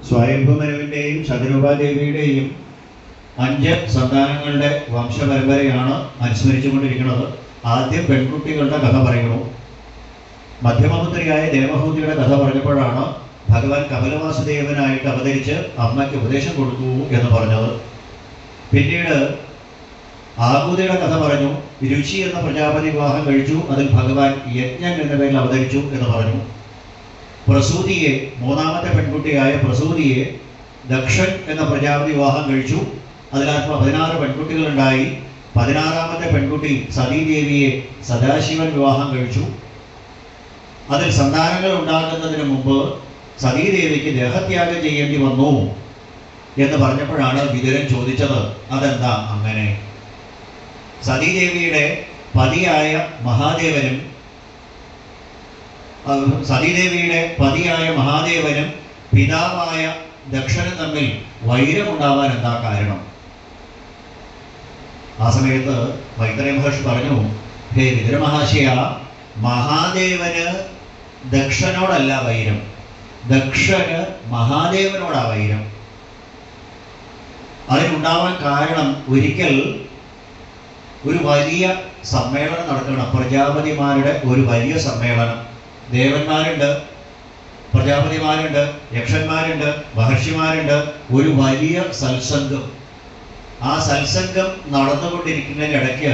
സ്വയംഭുമനുവിൻ്റെയും ശതരൂപാദേവിയുടെയും 5 സന്താനങ്ങളുടെ വംശപരമ്പരയാണ് അനുസ്മരിച്ചുകൊണ്ടിരിക്കുന്നത്. ആദ്യം പെൺകുട്ടികളുടെ കഥ പറയുന്നു. മധ്യമപുത്രിയായ ദേവഹൂതിയുടെ കഥ പറഞ്ഞപ്പോഴാണ് ഭഗവാൻ കപിലവാസുദേവനായിട്ട് അവതരിച്ച് അമ്മയ്ക്ക് ഉപദേശം കൊടുത്തു എന്ന് പറഞ്ഞത്. പിന്നീട് ആകൂതിയുടെ കഥ പറഞ്ഞു. രുചി എന്ന പ്രജാപതി വിവാഹം കഴിച്ചു, അതിൽ ഭഗവാൻ യജ്ഞൻ എന്ന പേരിൽ അവതരിച്ചു എന്ന് പറഞ്ഞു. പ്രസൂതിയെ, 3ാമത്തെ പെൺകുട്ടിയായ പ്രസൂതിയെ ദക്ഷൻ എന്ന പ്രജാപതി വിവാഹം കഴിച്ചു, അതിൽ 16 പെൺകുട്ടികളുണ്ടായി. 16ാമത്തെ പെൺകുട്ടി സതീദേവിയെ സദാശിവൻ വിവാഹം കഴിച്ചു. അതിൽ സന്താനങ്ങൾ ഉണ്ടാകുന്നതിന് മുമ്പ് സതീദേവിക്ക് ദേഹത്യാഗം ചെയ്യേണ്ടി വന്നു എന്ന് പറഞ്ഞപ്പോഴാണ് വിതുരൻ ചോദിച്ചത്, അതെന്താ അങ്ങനെ? സതീദേവിയുടെ പതിയായ മഹാദേവനും പിതാവായ ദക്ഷനും തമ്മിൽ വൈരമുണ്ടാവാൻ എന്താ കാരണം? ആ സമയത്ത് മൈത്രേയ മഹർഷി പറഞ്ഞു, ഹേ വിതുര മഹാശയ, മഹാദേവന് ദക്ഷനോടല്ല വൈരം, ദക്ഷന് മഹാദേവനോടാ വൈരം. അതിനുണ്ടാവാൻ കാരണം, ഒരിക്കൽ ഒരു വലിയ സമ്മേളനം നടക്കണം, പ്രജാപതിമാരുടെ ഒരു വലിയ സമ്മേളനം. ദേവന്മാരുണ്ട്, പ്രജാപതിമാരുണ്ട്, യക്ഷന്മാരുണ്ട്, മഹർഷിമാരുണ്ട്, ഒരു വലിയ സത്സംഗം. ആ സത്സംഗം നടന്നുകൊണ്ടിരിക്കുന്നതിനിടയ്ക്ക്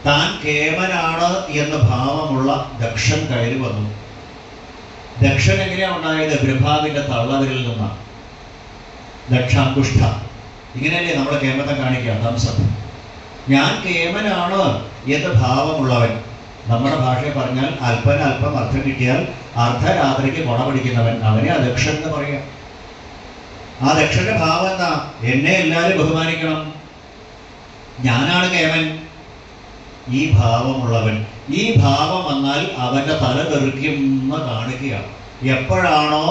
താൻ കേമനാണ് എന്ന ഭാവമുള്ള ദക്ഷൻ കയറി വന്നു. ദക്ഷൻ എങ്ങനെയാണ് ഉണ്ടായത്? ബ്രഹ്മാവിൻ്റെ തള്ളവരിൽ നിന്നാണ്. ദക്ഷാങ്കുഷ്ഠ, ഇങ്ങനെയല്ലേ നമ്മളെ കേമത്തെ കാണിക്കുക, തംസം. ഞാൻ കേമനാണ് എന്ന ഭാവമുള്ളവൻ. നമ്മുടെ ഭാഷയെ പറഞ്ഞാൽ അല്പം അർത്ഥം കിട്ടിയാൽ അർദ്ധരാത്രിക്ക് കൊണ പിടിക്കുന്നവൻ, അവനെ അദക്ഷൻ എന്ന് പറയാം. ആ ദക്ഷന്റെ ഭാവം എന്താ? എന്നെ എല്ലാവരും ബഹുമാനിക്കണം, ഞാനാണ് കേമൻ. ഈ ഭാവമുള്ളവൻ, ഈ ഭാവം വന്നാൽ അവന്റെ തല തെറിക്കുമെന്ന് കാണിക്കുക. എപ്പോഴാണോ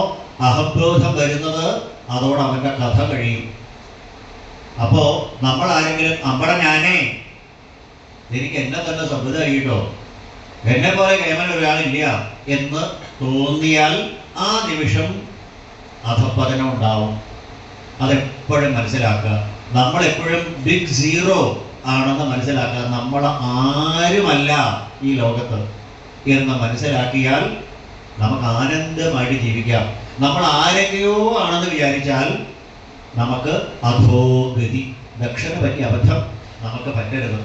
അഹംബോധം വരുന്നത് അതോടെ അവന്റെ കഥ കഴിയും. അപ്പോ നമ്മൾ ആരെങ്കിലും അമ്പടെ ഞാനേ, എനിക്ക് എന്നെ തന്നെ സംബന്ധമായിട്ടോ, എന്നെ പോലെ കേവലം ഒരാളില്ല എന്ന് തോന്നിയാൽ ആ നിമിഷം അധപ്പതനം ഉണ്ടാവും. അതെപ്പോഴും മനസ്സിലാക്കുക. നമ്മളെപ്പോഴും ബിഗ് സീറോ ആണെന്ന് മനസ്സിലാക്കുക. നമ്മൾ ആരുമല്ല ഈ ലോകത്ത് എന്ന് മനസ്സിലാക്കിയാൽ നമുക്ക് ആനന്ദമായിട്ട് ജീവിക്കാം. നമ്മൾ ആരെങ്കിലോ ആണെന്ന് വിചാരിച്ചാൽ നമുക്ക് അധോഗതി. ദക്ഷന് പറ്റിയ അബദ്ധം നമുക്ക് പറ്റരുത്.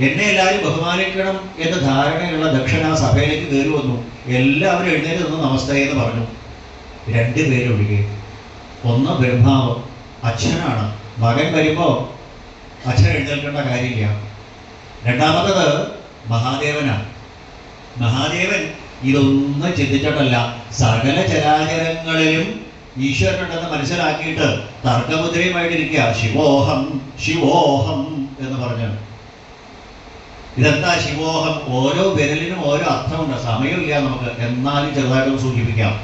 എന്നെ എല്ലാവരും ബഹുമാനിക്കണം എന്ന ധാരണയുള്ള ദക്ഷൻ ആ സഭയിലേക്ക് കയറി വന്നു. എല്ലാവരും എഴുന്നേറ്റ് നിന്ന് നമസ്തേ എന്ന് പറഞ്ഞു. 2 പേരൊഴികെ. ഒന്ന് ബ്രഹ്മാവ്, അച്ഛനാണ്. മകൻ വരുമ്പോൾ അച്ഛൻ എഴുന്നേൽക്കേണ്ട കാര്യമില്ല. രണ്ടാമത്തത് മഹാദേവനാണ്. മഹാദേവൻ ഇതൊന്നും ചിന്തിച്ചിട്ടല്ല, സകല ചരാചരങ്ങളിലും ഈശ്വരനുണ്ടെന്ന് മനസ്സിലാക്കിയിട്ട് തർക്കമുദ്രയുമായിട്ടിരിക്കുക. ശിവോഹം ശിവോഹം എന്ന് പറഞ്ഞു. ഇതെന്താ ശിവോഹം? ഓരോ വിരലിനും ഓരോ അർത്ഥമുണ്ട്. സമയമില്ല നമുക്ക്, എന്നാലും ചെറുതായിട്ടൊന്ന് സൂചിപ്പിക്കാം.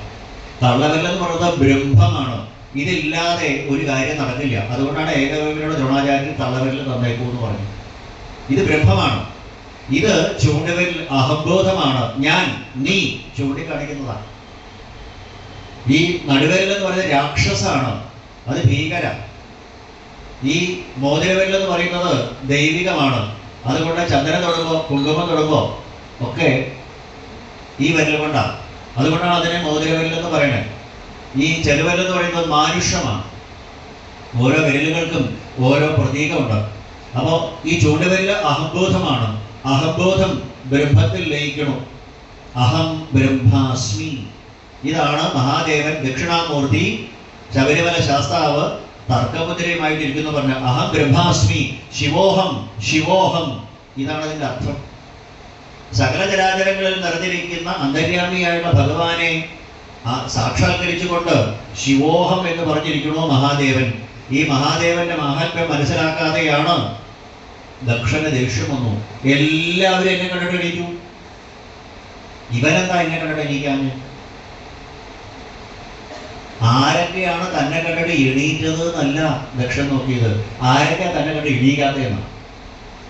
തള്ളവിരലെന്ന് പറയുന്നത് ബ്രഹ്മമാണ്. ഇതില്ലാതെ ഒരു കാര്യം നടക്കില്ല. അതുകൊണ്ടാണ് ഏകവിവരുടെ ദ്രോണാചാര്യൻ തള്ളവിരൽ തന്നേക്കൂ എന്ന് പറഞ്ഞു. ഇത് ബ്രഹ്മമാണ്. ഇത് ചൂണ്ടുവിരൽ അഹംബോധമാണ്. ഞാൻ, നീ ചൂണ്ടിക്കാണിക്കുന്നതാണ്. ഈ നടുവിരലെന്ന് പറയുന്നത് രാക്ഷസാണ്, അത് ഭീകര. ഈ മോതിരവിരലെന്ന് പറയുന്നത് ദൈവികമാണ്. അതുകൊണ്ട് ചന്ദനം തൊടുമ്പോൾ, കുങ്കുമം തൊടുമ്പോൾ ഒക്കെ ഈ വിരൽ കൊണ്ടാണ്. അതുകൊണ്ടാണ് അതിനെ മോതിരവിരലെന്ന് പറയുന്നത്. ഈ ചെറുവിരലെന്ന് പറയുന്നത് മാനുഷ്യമാണ്. ഓരോ വിരലുകൾക്കും ഓരോ പ്രതീകമുണ്ട്. അപ്പോൾ ഈ ചൂണ്ടുവിരൽ അഹംബോധമാണ്. അഹംബോധം ബ്രഹ്മത്തിൽ ലയിക്കണം. അഹം ബ്രഹ്മാസ്മി. ഇതാണ് മഹാദേവൻ ദക്ഷിണാമൂർത്തി ശബരിമല ശാസ്താവ് തർക്കമുദ്രയുമായിട്ടിരിക്കുന്നു പറഞ്ഞ അഹം ബ്രഹ്മാസ്മി ശിവോഹം ശിവോഹം. ഇതാണ് അതിൻ്റെ അർത്ഥം. സകല ചരാചരങ്ങളിൽ നിറഞ്ഞിരിക്കുന്ന അന്തര്യാമിയായുള്ള ഭഗവാനെ സാക്ഷാത്കരിച്ചുകൊണ്ട് ശിവോഹം എന്ന് പറഞ്ഞിരിക്കണോ മഹാദേവൻ. ഈ മഹാദേവന്റെ മഹാത്മ്യം മനസ്സിലാക്കാതെയാണ് ദക്ഷന് ദേഷ്യം വന്നു. എല്ലാവരും എന്നെ കണ്ടിട്ട് എണീറ്റു. ഇവനെന്താ എന്നെ കണ്ടിട്ട് എണീക്കാഞ്ഞ്? ആരൊക്കെയാണ് തന്നെ കണ്ടിട്ട് എണീറ്റത് എന്നല്ല ദക്ഷൻ നോക്കിയത്, ആരൊക്കെ തന്നെ കണ്ട് എണീക്കാത്തതെന്നാണ്.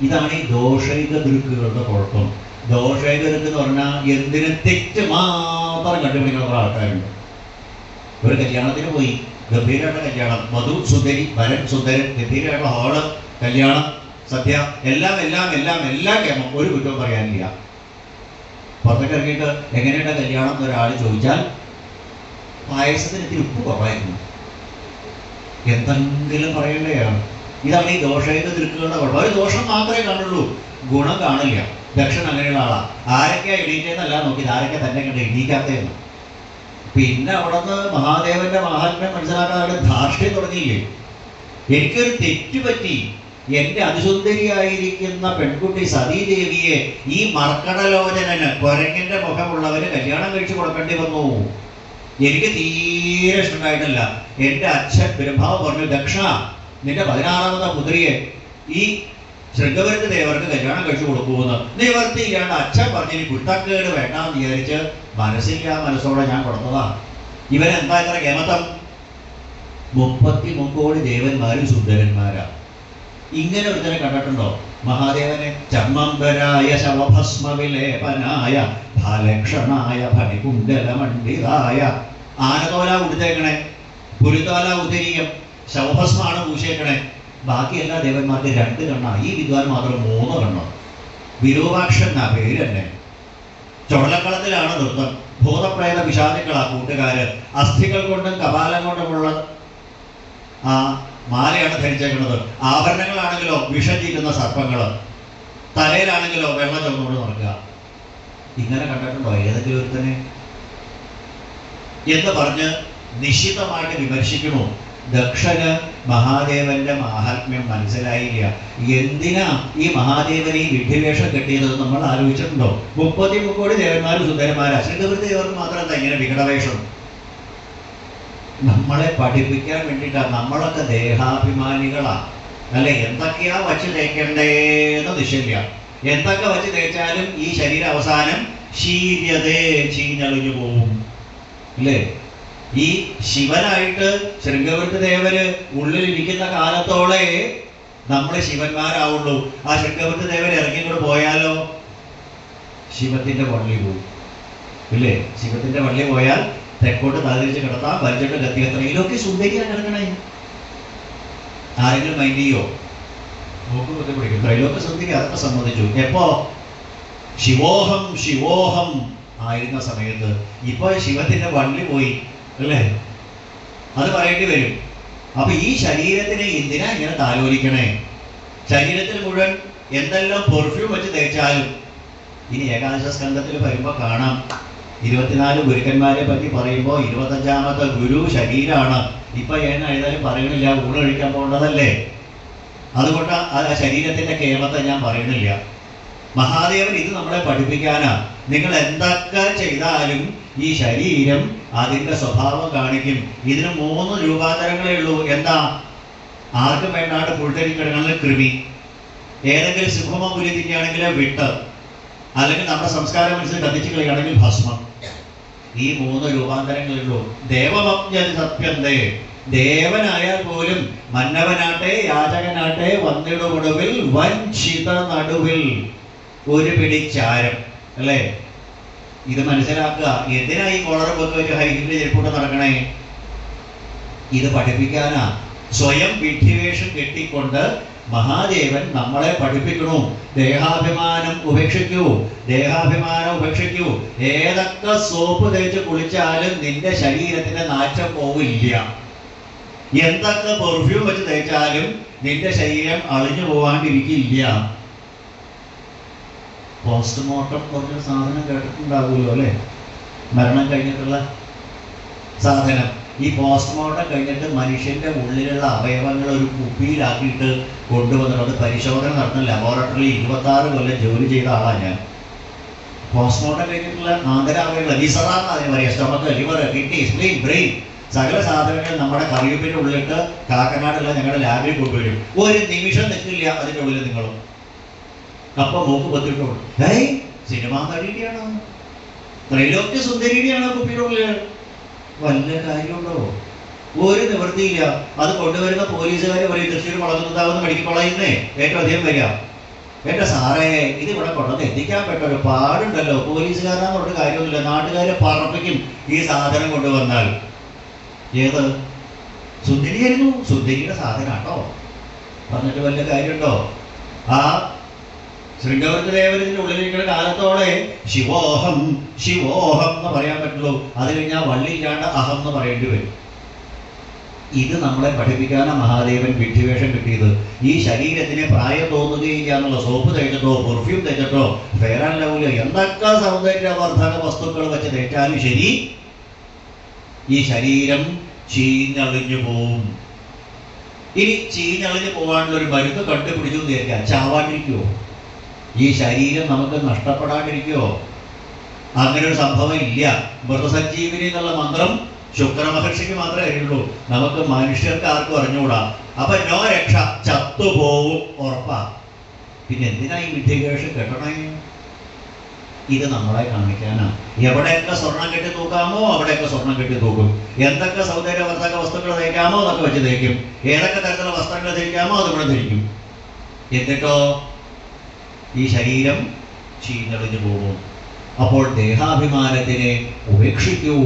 ഇതാണ് ഈ ദോഷൈക ദൃക്കുകളുടെ കുഴപ്പം. ദോഷേകർക്ക് എന്ന് പറഞ്ഞാൽ എന്തിന് തെറ്റ് മാത്രം കണ്ടുപിടിക്കുന്ന കുറേ ആൾക്കാരുണ്ട്. ഒരു കല്യാണത്തിന് പോയി, ഗംഭീരമായിട്ടുള്ള കല്യാണം, വധു സുന്ദരി, വരൻ സുന്ദരൻ, ഗംഭീരമായിട്ടുള്ള ഹോള്, കല്യാണം, സദ്യ, എല്ലാം എല്ലാം എല്ലാം എല്ലാം കേമം, ഒരു കുറ്റവും പറയാനില്ല. പുറത്തേക്ക് ഇറങ്ങിയിട്ട് എങ്ങനെയുള്ള കല്യാണം എന്നൊരാൾ ചോദിച്ചാൽ പായസത്തിന് ഇത്തിരി ഉപ്പ് കുറവായിരുന്നു, എന്തെങ്കിലും പറയേണ്ടതാണ്. ഇതാണ് ഈ ദോഷയുടെ തിരുക്കുകളുടെ കുഴപ്പം. ഒരു ദോഷം മാത്രമേ കാണുള്ളൂ, ഗുണം കാണില്ല. ദക്ഷൻ അങ്ങനെയുള്ള ആളാ. ആരൊക്കെയാ എണീറ്റേന്നല്ല നോക്കിയത്, ആരൊക്കെ തന്നെ കണ്ട് എണീക്കാത്തതെന്ന്. പിന്നെ അവിടുന്ന് മഹാദേവന്റെ മഹാത്മ്യം മനസ്സിലാക്കാതെ ധാർഷ്ട്യം തുടങ്ങിയില്ലേ. എനിക്കൊരു തെറ്റ് പറ്റി, എന്റെ അതിസുന്ദരിയായിരിക്കുന്ന പെൺകുട്ടി സതീദേവിയെ ഈ മർക്കടലോചനന്, കൊരങ്ങന്റെ മുഖമുള്ളവന് കല്യാണം കഴിച്ചു കൊടുക്കേണ്ടി വന്നു. എനിക്ക് തീരെ ഇഷ്ടമായിട്ടില്ല. എൻ്റെ അച്ഛൻ ബ്രഹ്മാവ് പറഞ്ഞു, ദക്ഷ നിന്റെ 16ാമത്തെ പുത്രിയെ ഈ ശൃംഗവരത്ത് ദേവർക്ക് കല്യാണം കഴിച്ചു കൊടുക്കുമെന്ന്. നിവർത്തിയില്ലാണ്ട് അച്ഛൻ പറഞ്ഞ് ഇനി കുട്ടക്കേട് വേണ്ടാന്ന് വിചാരിച്ച് മനസ്സില്ല മനസ്സോടെ ഞാൻ കൊടുത്തതാണ്. ഇവരെന്താ ഇത്ര കേമത്തം? 33 കോടി ദേവന്മാരും സുന്ദരന്മാരാ. ഇങ്ങനെ ഒരുത്തനെ കണ്ടിട്ടുണ്ടോ? മഹാദേവനെ ചർമ്മംബരായ ശവഭസ്മവിലേപനായ ഫലക്ഷണായ ഫണികുണ്ടലമണ്ഡിതായ, ആനതോല ഉടുത്തേക്കണേ, പുരുത്തോല ഉദരീയം, ശവഭസ്മാണ് പൂശേക്കണേ. ബാക്കി എല്ലാ ദേവന്മാർക്ക് 2 കണ്ണാ, ഈ വിദ്വാൻ മാത്രം 3 കണ്ണോ. വിരൂപാക്ഷൻ എന്നാ പേര് തന്നെ. ചുടലക്കളത്തിലാണ് നൃത്തം. ഭൂതപ്രേത വിഷാദികളാ കൂട്ടുകാര്. അസ്ഥികൾ കൊണ്ടും കപാലം കൊണ്ടുമുള്ള ആ മാലയാണ് ധരിച്ചേക്കുന്നത്. ആഭരണങ്ങളാണെങ്കിലോ വിഷഞ്ചിക്കുന്ന സർപ്പങ്ങള്, തലയിലാണെങ്കിലോ വെള്ളം ചുമന്നുകൊണ്ട് നടക്കുക. ഇങ്ങനെ കണ്ടിട്ടുണ്ടോ ഏതെങ്കിലും ഒരുത്തനെ എന്ന് പറഞ്ഞ് നിശ്ചിതമായിട്ട് വിമർശിക്കണോ? ദക്ഷന് മഹാദേവന്റെ മാഹാത്മ്യം മനസ്സിലായില്ല. എന്തിനാ ഈ മഹാദേവനെ ഈ വിഡ്ഢിവേഷം കെട്ടിയത് നമ്മൾ ആലോചിച്ചിട്ടുണ്ടോ? 33 കോടി ദേവന്മാരും സുന്ദരന്മാരാ. ശൃംഗവൃത്തി ദേവർക്ക് മാത്രം എന്താ ഇങ്ങനെ വികടവേഷം? നമ്മളെ പഠിപ്പിക്കാൻ വേണ്ടിയിട്ടാണ്. നമ്മളൊക്കെ ദേഹാഭിമാനികളാ അല്ലെ? എന്തൊക്കെയാ വച്ച് തേക്കണ്ടേന്ന് നിശ്ചയില്ല. എന്തൊക്കെ വച്ച് തേച്ചാലും ഈ ശരീരം അവസാനം ശീര്യതേ ചീഞ്ഞളിഞ്ഞു പോവും അല്ലേ? ഈ ശിവനായിട്ട് ശൃംഗവൃത്തി ദേവര് ഉള്ളിലിരിക്കുന്ന കാലത്തോളെ നമ്മൾ ശിവന്മാരാവുള്ളൂ. ആ ശൃംഗവൃത്തി ദേവൻ ഇറങ്ങിക്കൂടെ പോയാലോ ശിവത്തിന്റെ വള്ളി പോവും ഇല്ലേ? ശിവത്തിന്റെ വള്ളി പോയാൽ തെക്കോട്ട് തലതിരിച്ച് കിടത്താം, വലിച്ചിട്ട് ഗത്തിയെത്ര. ഇതിലൊക്കെ സുന്ദരിയാണ് കിടക്കണേ. ആരെങ്കിലും മൈൻഡ് ചെയ്യോ? നോക്ക് കുത്തി പിടിക്കും. ത്രൈലോക്യ സുന്ദരി അതൊക്കെ സമ്മതിച്ചു. എപ്പോ? ശിവോഹം ശിവോഹം ആയിരുന്ന സമയത്ത്. ഇപ്പൊ ശിവത്തിന്റെ വള്ളി പോയി അല്ലേ? അത് പറയേണ്ടി വരും. അപ്പൊ ഈ ശരീരത്തിനെ എന്തിനാ ഇങ്ങനെ താലോലിക്കണേ? ശരീരത്തിൽ മുഴുവൻ എന്തെല്ലാം പെർഫ്യൂം വെച്ച് തേച്ചാലും. ഇനി ഏകാദശ സ്കന്ധത്തിൽ വരുമ്പോ കാണാം, 24 ഗുരുക്കന്മാരെ പറ്റി പറയുമ്പോൾ 25ാമത്തെ ഗുരു ശരീരമാണ്. ഇപ്പൊ ഏതായാലും പറയണില്ല, ഊണ് കഴിക്കാൻ പോകേണ്ടതല്ലേ. അതുകൊണ്ട് ആ ശരീരത്തിന്റെ കേമത്തെ ഞാൻ പറയണില്ല. മഹാദേവൻ ഇത് നമ്മളെ പഠിപ്പിക്കാനാ. നിങ്ങൾ എന്തൊക്കെ ചെയ്താലും ഈ ശരീരം അതിൻ്റെ സ്വഭാവം കാണിക്കും. ഇതിന് 3 രൂപാന്തരങ്ങളേ ഉള്ളൂ. എന്താ? ആർക്കും വേണ്ടാണ്ട് പുഴുത്തരി കിടങ്ങളിൽ കൃമി, ഏതെങ്കിലും സിംഹമോ പുലി തിരിയാണെങ്കിൽ വിട്ട്, അല്ലെങ്കിൽ നമ്മുടെ സംസ്കാരം അനുസരിച്ച് കത്തിച്ചു കളിയാണെങ്കിൽ ഭസ്മം. ഈ 3 രൂപാന്തരങ്ങളുള്ളൂ. ദേവമജ്ഞതി സത്യന്തേ, ദേവനായാൽ പോലും മന്നവനാട്ടെ യാചകനാട്ടെ വന്നിടുകൊടുവിൽ വഞ്ചിത നടുവിൽ ഒരു പിടിച്ചാരം അല്ലേ? ഇത് മനസ്സിലാക്കുക. എന്തിനാ ഈ കോളർ പൊക്കെ വെച്ച് ഹൈറ്റിന്റെ ചെരുപ്പൂട്ട് നടക്കണേ? ഇത് പഠിപ്പിക്കാനാ. സ്വയം വിഡ്ഢിവേഷം കെട്ടിക്കൊണ്ട് മഹാദേവൻ നമ്മളെ പഠിപ്പിക്കണു. ദേഹാഭിമാനം ഉപേക്ഷിക്കൂ, ദേഹാഭിമാനം ഉപേക്ഷിക്കൂ. ഏതൊക്കെ സോപ്പ് തേച്ച് കുളിച്ചാലും നിന്റെ ശരീരത്തിന്റെ നാറ്റം പോവില്ല. എന്തൊക്കെ പെർഫ്യൂം വെച്ച് തേച്ചാലും നിന്റെ ശരീരം അളിഞ്ഞു പോവാണ്ടിരിക്കില്ല. പോസ്റ്റ്മോർട്ടം പറഞ്ഞ സാധനം കേട്ടിട്ടുണ്ടാവുമല്ലോ അല്ലേ? മരണം കഴിഞ്ഞിട്ടുള്ള സാധനം. ഈ പോസ്റ്റ്മോർട്ടം കഴിഞ്ഞിട്ട് മനുഷ്യന്റെ ഉള്ളിലുള്ള അവയവങ്ങൾ ഒരു കുപ്പിയിലാക്കിയിട്ട് കൊണ്ടുവന്നിട്ട് പരിശോധന നടത്തുന്ന ലബോറട്ടറിയിൽ 26 കൊല്ലം ജോലി ചെയ്ത ആളാണ് ഞാൻ. പോസ്റ്റ്മോർട്ടം കഴിഞ്ഞിട്ടുള്ള ആന്തരാവയവങ്ങൾ, വിസറാന്ന് അതിന് പറയുക, stomach, liver, kidney, spleen, brain, സകല സാധനങ്ങൾ നമ്മുടെ കറിവേപ്പിൻ്റെ ഉള്ളിലിട്ട് കാക്കനാടുള്ള ഞങ്ങളുടെ ലാബിൽ കൊണ്ടുവരും. ഒരു നിമിഷം നിൽക്കില്ല അതിൻ്റെ ഉള്ളിൽ നിങ്ങളും. അപ്പൊ മൂക്ക് പത്തിട്ടുള്ളൂ. സിനിമാ നടിയുടെയാണോ, ത്രൈലോക്യ സുന്ദരിയുടെയാണോ കുപ്പിയുടെ ഉള്ളിൽ? വല്ല കാര്യമുണ്ടോ? ഒരു നിവൃത്തിയില്ല. അത് കൊണ്ടുവരുന്ന പോലീസുകാർ പറയും തൃശ്ശൂർ വളർന്നുണ്ടാവുന്ന മെഡിക്കൽ കോളേജിൽ നിന്നേ ഏറ്റവും അധികം വരിക. എൻ്റെ സാറേ ഇത് ഇവിടെ കൊണ്ടുവന്ന് എത്തിക്കാൻ പറ്റൊരു പാടുണ്ടല്ലോ, പോലീസുകാരാന്നൊരു കാര്യമൊന്നുമില്ല, നാട്ടുകാരെ പറപ്പിക്കും ഈ സാധനം കൊണ്ടുവന്നാൽ. ഏത് സുന്ദരിയായിരുന്നു? സുന്ദരിയുടെ സാധനം കേട്ടോ, പറഞ്ഞിട്ട് വല്ല കാര്യമുണ്ടോ? ആ ശൃംഗവരദേവരത്തിൻ്റെ ഉള്ളിലിരിക്കുന്ന കാലത്തോടെ ശിവോഹം ശിവോഹം എന്ന് പറയാൻ പറ്റുള്ളൂ. അത് കഴിഞ്ഞാൽ വള്ളിയില്ലാണ്ട് അഹം എന്ന് പറയേണ്ടി വരും. ഇത് നമ്മളെ പഠിപ്പിക്കാനാണ് മഹാദേവൻ വിഡ്ഢിവേഷം കിട്ടിയത്. ഈ ശരീരത്തിന് പ്രായം തോന്നുകയില്ല എന്നുള്ള സോപ്പ് തേച്ചിട്ടോ പെർഫ്യൂം തേച്ചിട്ടോ ഫെയർ ആൻഡ് ലവ്ലി എന്തൊക്കെ സൗന്ദര്യവർദ്ധക വസ്തുക്കൾ വെച്ച് തേച്ചാലും ശരി, ഈ ശരീരം ചീഞ്ഞളിഞ്ഞു പോവും. ഇനി ചീഞ്ഞളിഞ്ഞു പോകാനുള്ള ഒരു മരുന്ന് കണ്ടുപിടിച്ചു എന്ന് വിചാരിക്കുക, ചാവാണ്ടിരിക്കുമോ? ഈ ശരീരം നമുക്ക് നഷ്ടപ്പെടാണ്ടിരിക്കുമോ? അങ്ങനെ ഒരു സംഭവം ഇല്ല. മൃതസഞ്ജീവിനി എന്നുള്ള മന്ത്രം ശുക്രമഹർഷിക്ക് മാത്രമേ അറിയുള്ളൂ, നമുക്ക് മനുഷ്യർക്ക് ആർക്കും അറിഞ്ഞുകൂടാ. അപ്പൊ നോ രക്ഷ, ചത്തുപോവും ഉറപ്പാ. പിന്നെ എന്തിനാ ഈ വിദ്യാഭ്യാസം കെട്ടണേ? ഇത് നമ്മളെ കാണിക്കാനാ. എവിടെയൊക്കെ സ്വർണം കെട്ടി തൂക്കാമോ അവിടെയൊക്കെ സ്വർണം കെട്ടി തൂക്കും. എന്തൊക്കെ സൗന്ദര്യവർദ്ധക വസ്തുക്കൾ തേക്കാമോ അതൊക്കെ വെച്ച് തേക്കും. ഏതൊക്കെ തരത്തിലുള്ള വസ്ത്രങ്ങൾ ധരിക്കാമോ അതുകൂടെ ധരിക്കും. എന്നിട്ടോ ഈ ശരീരം ചീഞ്ഞളിഞ്ഞു പോകും. അപ്പോൾ ദേഹാഭിമാനത്തിനെ ഉപേക്ഷിക്കൂ.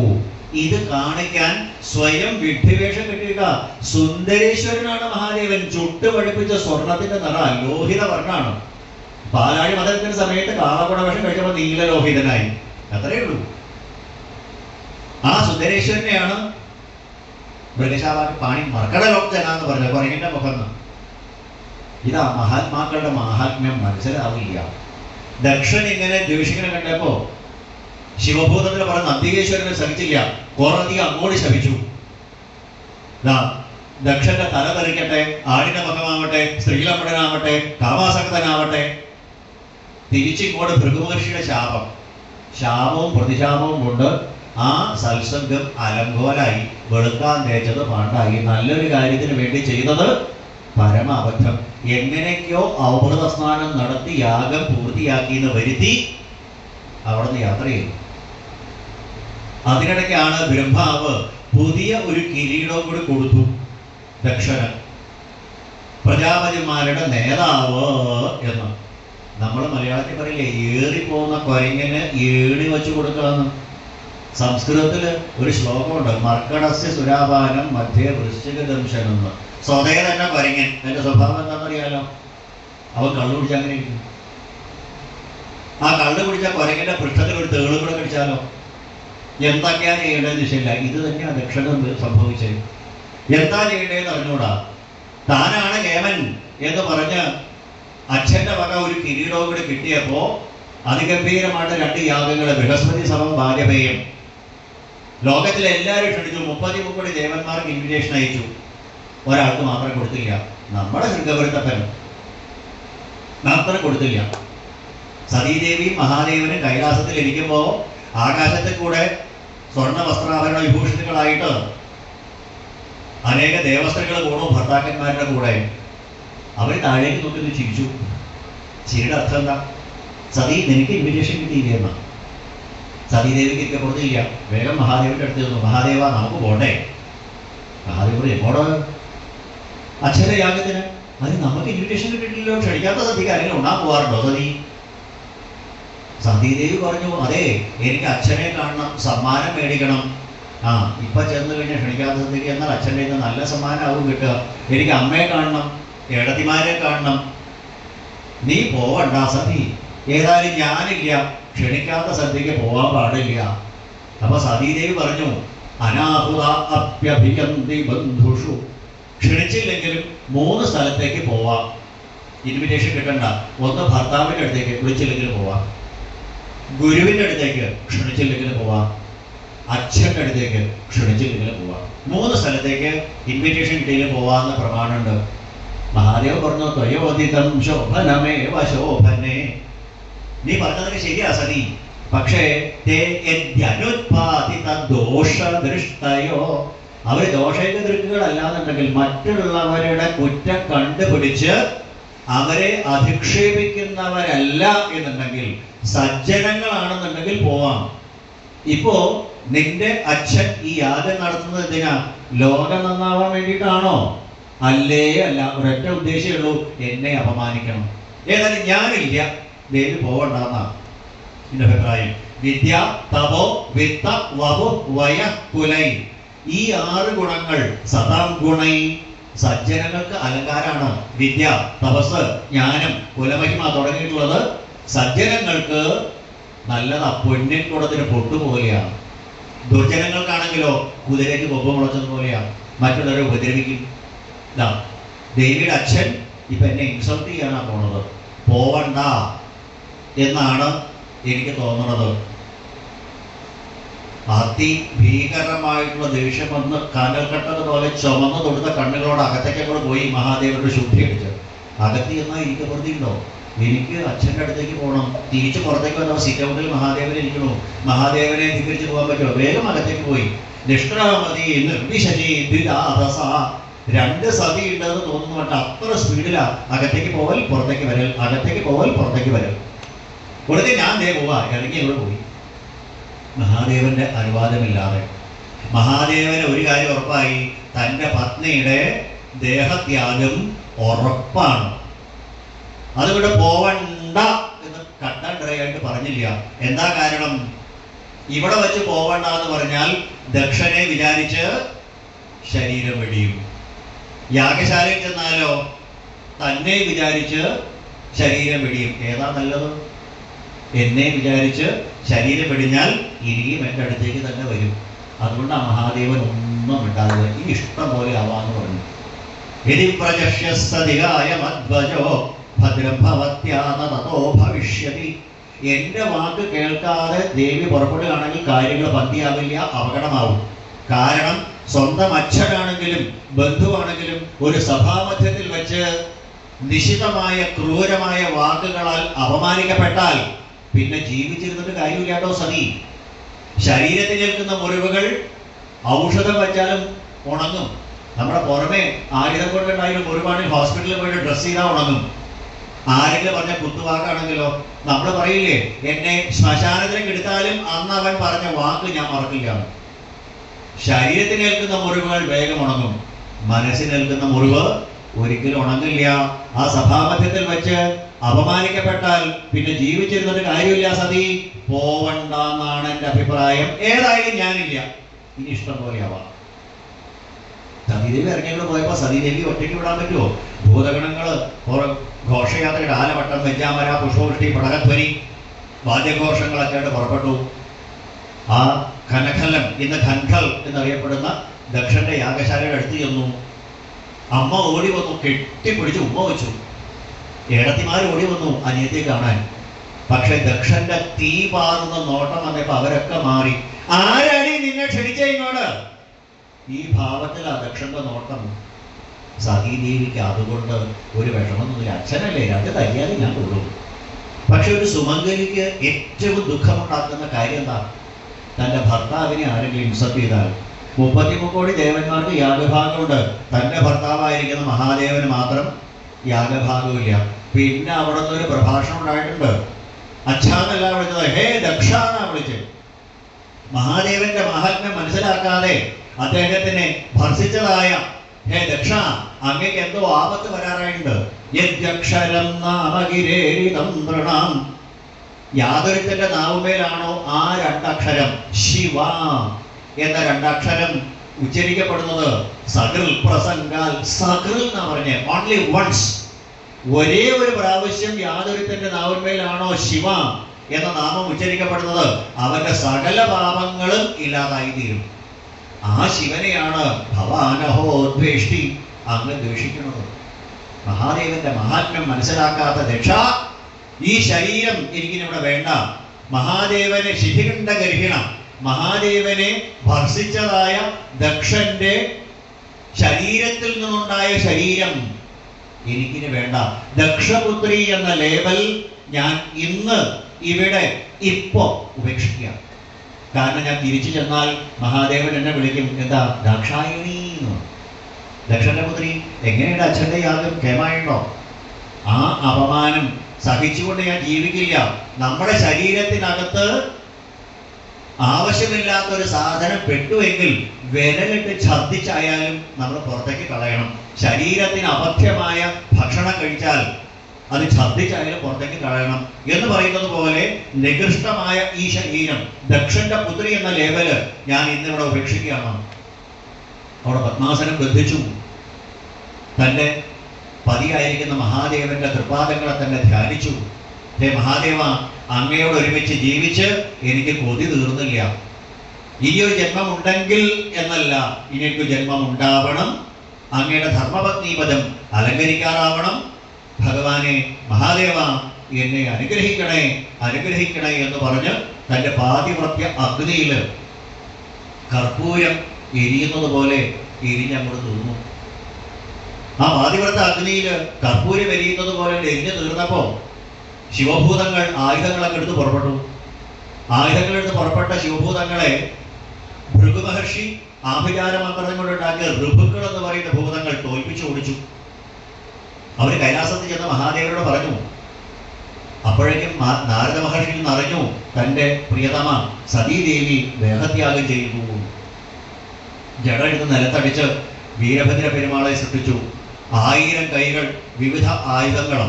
ഇത് കാണിക്കാൻ സ്വയം വിഡ്ഢിവേഷം കെട്ടിയിട്ട സുന്ദരേശ്വരനാണ് മഹാദേവൻ. ചുട്ട് പഠിപ്പിച്ച സ്വർണത്തിന്റെ നിറ ലോഹിത വർണ്ണാണ്. പാലാഴി മതത്തിന്റെ സമയത്ത് കാളകുടവേഷം കഴിച്ചപ്പോൾ നീലലോഹിതനായി, അത്രയേ ഉള്ളൂ. ആ സുന്ദരേശ്വരനെയാണ് മൃഗശാലാക്ക് പാണി മർക്കടലോക്തനാന്ന് പറഞ്ഞത്, കുരങ്ങിന്റെ മുഖം. ഇതാ മഹാത്മാക്കളുടെ മാഹാത്മ്യം മനസ്സിലാവില്ല. ദക്ഷൻ ഇങ്ങനെ ദ്വേഷിക്കനെ കണ്ടപ്പോ ശിവഭൂതത്തിൽ പറഞ്ഞ നന്ദികേശ്വരനെ സഹിച്ചില്ല, കുറേയധികം അങ്ങോട്ട് ശപിച്ചു. ദക്ഷന്റെ തല തെറിക്കട്ടെ, ആടിന്റെ മുഖമാവട്ടെ, സ്ത്രീലമ്പടനാവട്ടെ, കാമാസക്തനാവട്ടെ, തിരിച്ചിങ്ങോട്ട് ഭൃഗുമഹർഷിയുടെ ശാപം. ശാപവും പ്രതിശാപവും കൊണ്ട് ആ സത്സംഗം അലങ്കോലായി, വെളുക്കാൻ തേച്ചത് പാണ്ടായി. നല്ലൊരു കാര്യത്തിന് വേണ്ടി ചെയ്തത് പരമ അബദ്ധം. എങ്ങനെയൊക്കെയോ ഔഹൃത സ്നാനം നടത്തി യാഗം പൂർത്തിയാക്കി എന്ന് വരുത്തി അവിടുന്ന് യാത്ര ചെയ്തു. അതിനിടയ്ക്കാണ് ബ്രഹ്മാവ് പുതിയ ഒരു കിരീടവും കൂടി കൊടുത്തു ദക്ഷന്, പ്രജാപതിമാരുടെ നേതാവ് എന്ന്. നമ്മൾ മലയാളത്തിൽ പറയില്ലേ, ഏറിപ്പോകുന്ന കൊരങ്ങിന് ഏണി വെച്ച് കൊടുക്കാന്ന്. സംസ്കൃതത്തിൽ ഒരു ശ്ലോകമുണ്ട്, മർക്കടസ്യ സുരാപാനം മധ്യേ വൃശ്ചികദംശനം എന്ന്. സ്വതേ തന്നെ കൊരങ്ങൻ. അതിന്റെ സ്വഭാവം എന്താണെന്നറിയാലോ, അവൻ കള്ളു കുടിച്ചാൽ അങ്ങനെ ഇരിക്കും. ആ കള്ളു കുടിച്ച കൊരങ്ങന്റെ പൃഷ്ഠത്തിൽ ഒരു തേള് കൂടെ കടിച്ചാലോ എന്തൊക്കെയാ ചെയ്യേണ്ടതെന്ന് ദിശയില്ല. ഇത് തന്നെയാണ് ദക്ഷന് സംഭവിച്ചത്. എന്താ ചെയ്യേണ്ടതെന്ന് അറിഞ്ഞൂടാ. താനാണ് കേമൻ എന്ന് പറഞ്ഞ് അച്ഛന്റെ വക ഒരു കിരീടവും കൂടി കിട്ടിയപ്പോ അതിഗംഭീരമായിട്ട് 2 യാഗങ്ങള്, ബൃഹസ്പതി സമം ഭാഗ്യപേയം. ലോകത്തിലെ എല്ലാവരും ക്ഷണിച്ചു. 30 ദേവന്മാർക്ക് ഇൻവിറ്റേഷൻ അയച്ചു. ഒരാൾക്ക് മാത്രം കൊടുത്തില്ല, നമ്മുടെ ശൃംഗവൃത്തപ്പൻ മാത്രം കൊടുത്തില്ല. സതീദേവിയും മഹാദേവനും കൈലാസത്തിൽ ഇരിക്കുമ്പോ ആകാശത്തിൽ കൂടെ സ്വർണ്ണ വസ്ത്രാഭരണ വിഭൂഷിതങ്ങളായിട്ട് അനേക ദേവസ്ത്രീകൾ പോണു ഭർത്താക്കന്മാരുടെ കൂടെ. അവർ താഴേക്ക് നോക്കി ചിരിച്ചു. ചിരിയുടെ അർത്ഥം എന്താ? സതീ, നിനക്ക് ഇൻവിറ്റേഷൻ കിട്ടിയില്ലേ എന്നാ. സതീദേവിക്ക് ഇരിക്കെ കൊടുത്തില്ല. വേഗം മഹാദേവന്റെ അടുത്ത് ചെന്നു. മഹാദേവ, നമുക്ക് പോണ്ടേ? മഹാദേവ എങ്ങോട്ട്? അച്ഛന്റെ യാഗത്തിന്. അത് നമുക്ക് ഇൻവിറ്റേഷൻ കിട്ടിയില്ലല്ലോ, ക്ഷണിക്കാത്ത സതിക്ക് ആരെങ്കിലും ഉണ്ടാൻ പോകാറുണ്ടോ സതി? സതീദേവി പറഞ്ഞു, അതെ, എനിക്ക് അച്ഛനെ കാണണം, സമ്മാനം മേടിക്കണം. ഇപ്പൊ ചെന്ന് കഴിഞ്ഞാൽ ക്ഷണിക്കാത്ത സതിക്ക് എന്നാൽ അച്ഛൻ്റെ നിന്ന് നല്ല സമ്മാനമാവും കിട്ടുക. എനിക്ക് അമ്മയെ കാണണം, ഏടത്തിമാരെ കാണണം. നീ പോവണ്ട സതി, ഏതായാലും ഞാനില്ല, ക്ഷണിക്കാത്ത സദ്യക്ക് പോവാൻ പാടില്ല. അപ്പൊ സതീദേവി പറഞ്ഞു, അനാഹുത അപ്യഭിയന്തി ബന്ധുഷു. ക്ഷണിച്ചില്ലെങ്കിലും 3 സ്ഥലത്തേക്ക് പോവാം. ഇൻവിറ്റേഷൻ കിട്ടണ്ട. ഒന്ന് ഭർത്താവിൻ്റെ അടുത്തേക്ക്, വിളിച്ചില്ലെങ്കിലും പോവാം. ഗുരുവിൻ്റെ അടുത്തേക്ക്, ക്ഷണിച്ചില്ലെങ്കിലും പോവാം. അച്ഛൻ്റെ അടുത്തേക്ക്, ക്ഷണിച്ചില്ലെങ്കിലും പോവാം. 3 സ്ഥലത്തേക്ക് ഇൻവിറ്റേഷൻ കിട്ടിയില്ല പോവാന്ന് പ്രമാണമുണ്ട്. മഹാദേവ് പറഞ്ഞു, ത്വയോദിതം ശോഭനമേവ ശോഭനേ. നീ പറഞ്ഞതൊക്കെ ശരിയാ സതി, പക്ഷേ ദോഷദൃഷ്ടയോ, അവർ ദോഷേകദൃക്കുകളല്ലാന്നുണ്ടെങ്കിൽ മറ്റുള്ളവരുടെ കുറ്റം കണ്ടുപിടിച്ച് അവരെ അധിക്ഷേപിക്കുന്നവരല്ല എന്നുണ്ടെങ്കിൽ, സജ്ജനങ്ങളാണെന്നുണ്ടെങ്കിൽ പോവാം. ഇപ്പോ നിന്റെ അച്ഛൻ ഈ യാഗം നടത്തുന്നത് എന്തിനാ? ലോകം നന്നാവാൻ വേണ്ടിയിട്ടാണോ? അല്ലേ അല്ല, ഒരൊറ്റ ഉദ്ദേശമേ ഉള്ളൂ, എന്നെ അപമാനിക്കണം. ഏതായാലും ഞാനില്ല, ദേവി പോവണ്ടെന്നാണ് എൻ്റെ അഭിപ്രായം. വിദ്യ, തപോ, വിത്ത, വപു, വയ, കുലൈ, ഈ 6 ഗുണങ്ങൾ സതാം ഗുണൈ, സജ്ജനങ്ങൾക്ക് അലങ്കാരാണ്. വിദ്യ, തപസ്, ജ്ഞാനം, കുലമഹിമ തുടങ്ങിയിട്ടുള്ളത് സജ്ജനങ്ങൾക്ക് നല്ലതാ, പൊന്നിൻ കുടത്തിന് പൊട്ടുപോലെയാണ്. ദുർജനങ്ങൾക്കാണെങ്കിലോ കുതിരയ്ക്ക് കൊമ്പ് മുളച്ചതുപോലെയാണ്, മറ്റുള്ളവരെ ഉപദ്രവിക്കും. ഇതാ ദേവിയുടെ അച്ഛൻ ഇപ്പം എന്നെ ഇൻസൾട്ട് ചെയ്യാനാണ് പോണത്, പോവണ്ട എന്നാണ് എനിക്ക് തോന്നുന്നത്. അതിഭീകരമായിട്ടുള്ള ദേഷ്യം വന്ന് കാനൽക്കട്ടത് പോലെ ചുമന്ന് തൊടുത്ത കണ്ണുകളോട് അകത്തേക്കൂടെ പോയി മഹാദേവരുടെ ശുദ്ധി അടിച്ച്. അകത്തി എന്നാൽ എനിക്ക് പ്രതിയുണ്ടോ? എനിക്ക് അച്ഛൻ്റെ അടുത്തേക്ക് പോകണം. തിരിച്ച് പുറത്തേക്ക് വന്നപ്പോൾ സിറ്റ് ഔട്ടിൽ മഹാദേവനെ ഇരിക്കണു. മഹാദേവനെ ധിക്കരിച്ച് പോകാൻ പറ്റുമോ? വേഗം അകത്തേക്ക് പോയി. നിഷ്ക്രാമതി നിർവിശനി ദ്വിരാദസ, 2 സതി ഉണ്ടെന്ന് തോന്നുന്നു. മറ്റ അത്ര സ്പീഡിലാ അകത്തേക്ക് പോവൽ പുറത്തേക്ക് വരൽ, അകത്തേക്ക് പോവൽ പുറത്തേക്ക് വരൽ. ഉടനെ ഞാൻ പോവാ ഇറങ്ങി ഇവിടെ പോയി. മഹാദേവന്റെ അനുവാദമില്ലാതെ. മഹാദേവന് ഒരു കാര്യം ഉറപ്പായി, തൻ്റെ പത്നിയുടെ ദേഹത്യാഗം ഉറപ്പാണ്. അതുകൊണ്ട് പോവണ്ട എന്ന് കട്ടണ്ടയായിട്ട് പറഞ്ഞില്ല. എന്താ കാരണം? ഇവിടെ വെച്ച് പോവണ്ട എന്ന് പറഞ്ഞാൽ ദക്ഷനെ വിചാരിച്ച് ശരീരം വെടിയും. യാഗശാലയിൽ ചെന്നാലോ തന്നെ വിചാരിച്ച് ശരീരം വെടിയും. ഏതാ നല്ലത്? എന്നെ വിചാരിച്ച് ശരീരം വെടിഞ്ഞാൽ ഇനിയും എൻ്റെ അടുത്തേക്ക് തന്നെ വരും. അതുകൊണ്ട് ആ മഹാദേവൻ ഒന്നും ഉണ്ടാകുക, ഈ ഇഷ്ടം പോലെ ആവാന്ന് പറഞ്ഞു. യദി പ്രജഷ്യസ്സധികായ മധ്വജോ ഭദ്രം ഭവത്യാതോ ഭവിഷ്യതി. എൻ്റെ വാക്ക് കേൾക്കാതെ ദേവി പുറപ്പെടുകയാണെങ്കിൽ കാര്യങ്ങൾ പന്തിയാവില്ല, അപകടമാവും. കാരണം സ്വന്തം അച്ഛനാണെങ്കിലും ബന്ധുവാണെങ്കിലും ഒരു സഭാമധ്യത്തിൽ വെച്ച് നിശിതമായ ക്രൂരമായ വാക്കുകളാൽ അപമാനിക്കപ്പെട്ടാൽ പിന്നെ ജീവിച്ചിരുന്നിട്ട് കാര്യമില്ലാട്ടോ സതി. ശരീരത്തിൽ നിൽക്കുന്ന മുറിവുകൾ ഔഷധം വെച്ചാലും ഉണങ്ങും. നമ്മുടെ പുറമെ ആയുധം കൊണ്ടുണ്ടായാലും മുറിവാണെങ്കിൽ ഹോസ്പിറ്റലിൽ പോയിട്ട് ഡ്രസ് ചെയ്താൽ ഉണങ്ങും. ആരെങ്കിലും പറഞ്ഞ കുത്തുവാക്കാണെങ്കിലോ നമ്മൾ പറയില്ലേ, എന്നെ ശ്മശാനത്തിലേക്ക് എടുത്താലും അന്ന് അവൻ പറഞ്ഞ വാക്ക് ഞാൻ മറക്കില്ല. ശരീരത്തിനേൽക്കുന്ന മുറിവുകൾ വേഗം ഉണങ്ങും, മനസ്സിനേൽക്കുന്ന മുറിവ് ഒരിക്കലും ഉണങ്ങില്ല. ആ സഭാമധ്യത്തിൽ വെച്ച് അപമാനിക്കപ്പെട്ടാൽ പിന്നെ ജീവിച്ചിരുന്നിട്ട് കാര്യമില്ല സതി. പോവണ്ടെന്നാണ് എൻ്റെ അഭിപ്രായം. ഏതായാലും ഞാനില്ല, ഇനി ഇഷ്ടം പോലെ ആവാം. സതീദേവി ഇറങ്ങിയോട് പോയപ്പോൾ സതീദേവി ഒറ്റയ്ക്ക് വിടാൻ പറ്റുമോ? ഭൂതഗണങ്ങള് ഘോഷയാത്രയുടെ ആലവട്ടം, വെഞ്ചാമര, പുഷ്പവൃഷ്ടി, പടകധ്വനി, വാദ്യഘോഷങ്ങളൊക്കെ ആയിട്ട് പുറപ്പെട്ടു. ആ ഖനഖലം, ഇന്ന് ഖൻഖൽ എന്നറിയപ്പെടുന്ന ദക്ഷന്റെ യാഗശാലയുടെ അടുത്ത് ചെന്നു. അമ്മ ഓടി വന്നു, കെട്ടിപ്പിടിച്ച് ഉമ്മ വെച്ചു. ഏടത്തിമാർ ഓടി വന്നു അനിയത്തിയെ കാണാൻ. പക്ഷെ ദക്ഷന്റെ തീ പാറുന്ന നോട്ടം വന്നപ്പോ അവരൊക്കെ മാറി. ആരാണ് നിന്നെ ക്ഷണിച്ച ഇങ്ങോട്ട്? ഈ ഭാവത്തിലാ ദക്ഷന്റെ നോട്ടം. സതീദേവിക്ക് അതുകൊണ്ട് ഒരു വിഷമമൊന്നുമില്ല. അച്ഛനല്ലേ, 2 തയ്യാറി ഞാൻ കൊള്ളും. പക്ഷെ ഒരു സുമംഗലിക്ക് ഏറ്റവും ദുഃഖമുണ്ടാക്കുന്ന കാര്യം എന്താ? തൻ്റെ ഭർത്താവിനെ ആരെങ്കിലും ഇൻസൾട്ട് ചെയ്താൽ. 33 കോടി ദേവന്മാർക്ക് യാഗഭാഗമുണ്ട്, തൻ്റെ ഭർത്താവായിരിക്കുന്ന മഹാദേവന് മാത്രം യാഗഭാഗമില്ല. പിന്നെ അവിടെ നിന്നൊരു പ്രഭാഷണം ഉണ്ടായിട്ടുണ്ട്. അച്ഛാന്നല്ല വിളിച്ചത്, ഹേ ദക്ഷ എന്നാ വിളിച്ചത്. മഹാദേവന്റെ മഹാത്മ്യം മനസ്സിലാക്കാതെ അദ്ദേഹത്തിനെ ഭർഷിച്ചതായ ഹേ ദക്ഷ, അങ്ങക്ക് എന്തോ ആപത്ത് വരാറായിട്ടുണ്ട്. യദ്യക്ഷരം നാമഗിരേരിതം നൃണാം, യാതൊരുത്തന്റെ നാവുമേലാണോ ആ 2 അക്ഷരം ശിവ എന്ന 2 അക്ഷരം ഉച്ചരിക്കപ്പെടുന്നത്, സകൃൽ പ്രസംഗാൽ, സകൃൽ എന്നാ പറഞ്ഞ ഓൺലി വൺസ്, ഒരേ ഒരു പ്രാവശ്യം യാതൊരുത്തന്റെ നാവുമേലാണോ ശിവ എന്ന നാമം ഉച്ചരിക്കപ്പെടുന്നത്, അവന്റെ സകല പാപങ്ങളും ഇല്ലാതായി തീരും. ആ ശിവനെയാണ് ഭവാനഹോ ദ്വേഷ്ടി, അങ്ങ് ദ്വേഷിക്കുന്നത്. മഹാദേവന്റെ മഹാത്മ്യം മനസ്സിലാക്കാത്ത ദക്ഷ, ഈ ശരീരം എനിക്കിനിവിടെ വേണ്ട. മഹാദേവനെ ശിഖികണ്ഠ ഗർഹിണ, മഹാദേവനെ ഭർഷിച്ചതായ ദക്ഷന്റെ ശരീരത്തിൽ നിന്നുണ്ടായ ശരീരം എനിക്കിനി വേണ്ട. ദക്ഷപുത്രി എന്ന ലേബൽ ഞാൻ ഇന്ന് ഇവിടെ ഇപ്പോ ഉപേക്ഷിക്കുക. കാരണം ഞാൻ തിരിച്ചു ചെന്നാൽ മഹാദേവൻ എന്നെ വിളിക്കും, എന്താ ദാക്ഷായണി എന്ന്. ദക്ഷന്റെ പുത്രി, എങ്ങനെയുണ്ട് അച്ഛൻ്റെ യാഗം? കേമായുണ്ടോ? ആ അപമാനം സഹിച്ചുകൊണ്ട് ഞാൻ ജീവിക്കില്ല. നമ്മുടെ ശരീരത്തിനകത്ത് ആവശ്യമില്ലാത്തൊരു സാധനം പെട്ടുവെങ്കിൽ വിരലിട്ട് ഛർദ്ദിച്ചായാലും നമ്മൾ പുറത്തേക്ക് കളയണം. ശരീരത്തിന് അപഥ്യമായ ഭക്ഷണം കഴിച്ചാൽ അത് ഛർദ്ദിച്ചായാലും പുറത്തേക്ക് കളയണം എന്ന് പറയുന്നത് പോലെ നികൃഷ്ടമായ ഈ ശരീരം, ദക്ഷന്റെ പുത്രി എന്ന ലേബല് ഞാൻ ഇന്നിവിടെ ഉപേക്ഷിക്കുകയാണ്. അവിടെ പത്മാസനം ബന്ധിച്ചു. തൻ്റെ പതിയായിരിക്കുന്ന മഹാദേവന്റെ തൃപാദങ്ങളെ തന്നെ ധ്യാനിച്ചു. ഹേ മഹാദേവ, അങ്ങയോട് ഒരുമിച്ച് ജീവിച്ച് എനിക്ക് കൊതി തീർന്നില്ല. ഇനിയൊരു ജന്മം ഉണ്ടെങ്കിൽ എന്നല്ല, ഇനിയൊരു ജന്മം ഉണ്ടാവണം. അങ്ങയുടെ ധർമ്മപത്നീപദം അലങ്കരിക്കാറാവണം. ഭഗവാനെ, മഹാദേവ, എന്നെ അനുഗ്രഹിക്കണേ, അനുഗ്രഹിക്കണേ എന്ന് പറഞ്ഞ് തൻ്റെ പാതിവ്രത്യ അഗ്നിയിൽ കർപ്പൂരം എരിയുന്നത് പോലെ എരിഞ്ഞങ്ങോട്ട് തീർന്നു. ആ പാതിവ്രത്യ അഗ്നിയിൽ കർപ്പൂരം എരിയുന്നത് പോലെ എരിഞ്ഞു തീർന്നപ്പോൾ ശിവഭൂതങ്ങൾ ആയുധങ്ങളൊക്കെ എടുത്ത് പുറപ്പെട്ടു. ആയുധങ്ങളെടുത്ത് പുറപ്പെട്ട ശിവഭൂതങ്ങളെ ഭൃഗുമഹർഷി ആഭിചാര മന്ത്രം കൊണ്ടുണ്ടാക്കിയ ഋഭുക്കൾ എന്ന് പറയുന്ന ഭൂതങ്ങൾ തോൽപ്പിച്ചു ഓടിച്ചു. അവർ കൈലാസത്തിൽ ചെന്ന് മഹാദേവനോട് പറഞ്ഞു. അപ്പോഴേക്കും നാരദ മഹർഷിയിൽ നിറഞ്ഞു തൻ്റെ പ്രിയതമ സതീദേവി ദേഹത്യാഗം ചെയ്തു. ജട എടുത്ത് നിലത്തടിച്ച് വീരഭദ്ര പെരുമാളെ സൃഷ്ടിച്ചു. 1000 കൈകൾ, വിവിധ ആയുധങ്ങൾ,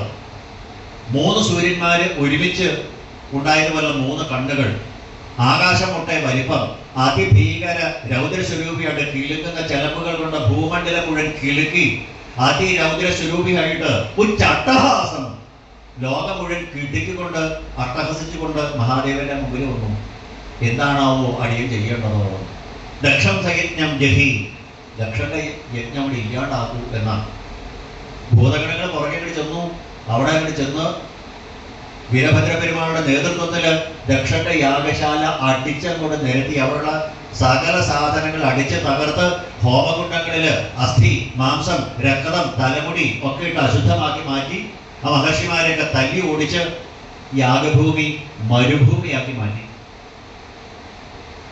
3 സൂര്യന്മാര് ഒരുമിച്ച് ഉണ്ടായതുപോലെ 3 കണ്ണുകൾ, ആകാശം മുട്ടെ വലിപ്പം, അതിഭീകര രൗദ്രസ്വരൂപിയായിട്ട് കിളുക്കുന്ന ചെലമ്പുകൾ കൊണ്ട് ഭൂമണ്ഡലം മുഴുവൻ കിളുക്കി അതിരൗദ്രസ്വരൂപിയായിട്ട് ഉച്ചട്ടഹാസം ലോകം മുഴുവൻ കിടുക്കിക്കൊണ്ട് അട്ടഹസിച്ചുകൊണ്ട് മഹാദേവന്റെ മുമ്പിൽ വന്നു. എന്താണാവോ അടിയൻ ചെയ്യേണ്ടതോ? ദക്ഷം സയജ്ഞം ജഹി, ദക്ഷന്റെ യജ്ഞം അവിടെ ഇല്ലാണ്ടാക്കൂ എന്നാണ്. ഭൂതഗണങ്ങൾ പുറകെ ചെന്നു. അവിടെ അങ്ങോട്ട് ചെന്ന് വീരഭദ്ര പെരുമാളുടെ നേതൃത്വത്തിൽ ദക്ഷന്റെ യാഗശാല അടിച്ചങ്ങോട്ട് നിരത്തി അവിടെയുള്ള സകല സാധനങ്ങൾ അടിച്ച് തകർത്ത് ഹോമകുണ്ടങ്ങളിൽ അസ്ഥി, മാംസം, രക്തം, തലമുടി ഒക്കെ ഇട്ട് അശുദ്ധമാക്കി മാറ്റി ആ മഹർഷിമാരെയൊക്കെ തല്ലി ഓടിച്ച് യാഗഭൂമി മരുഭൂമിയാക്കി മാറ്റി.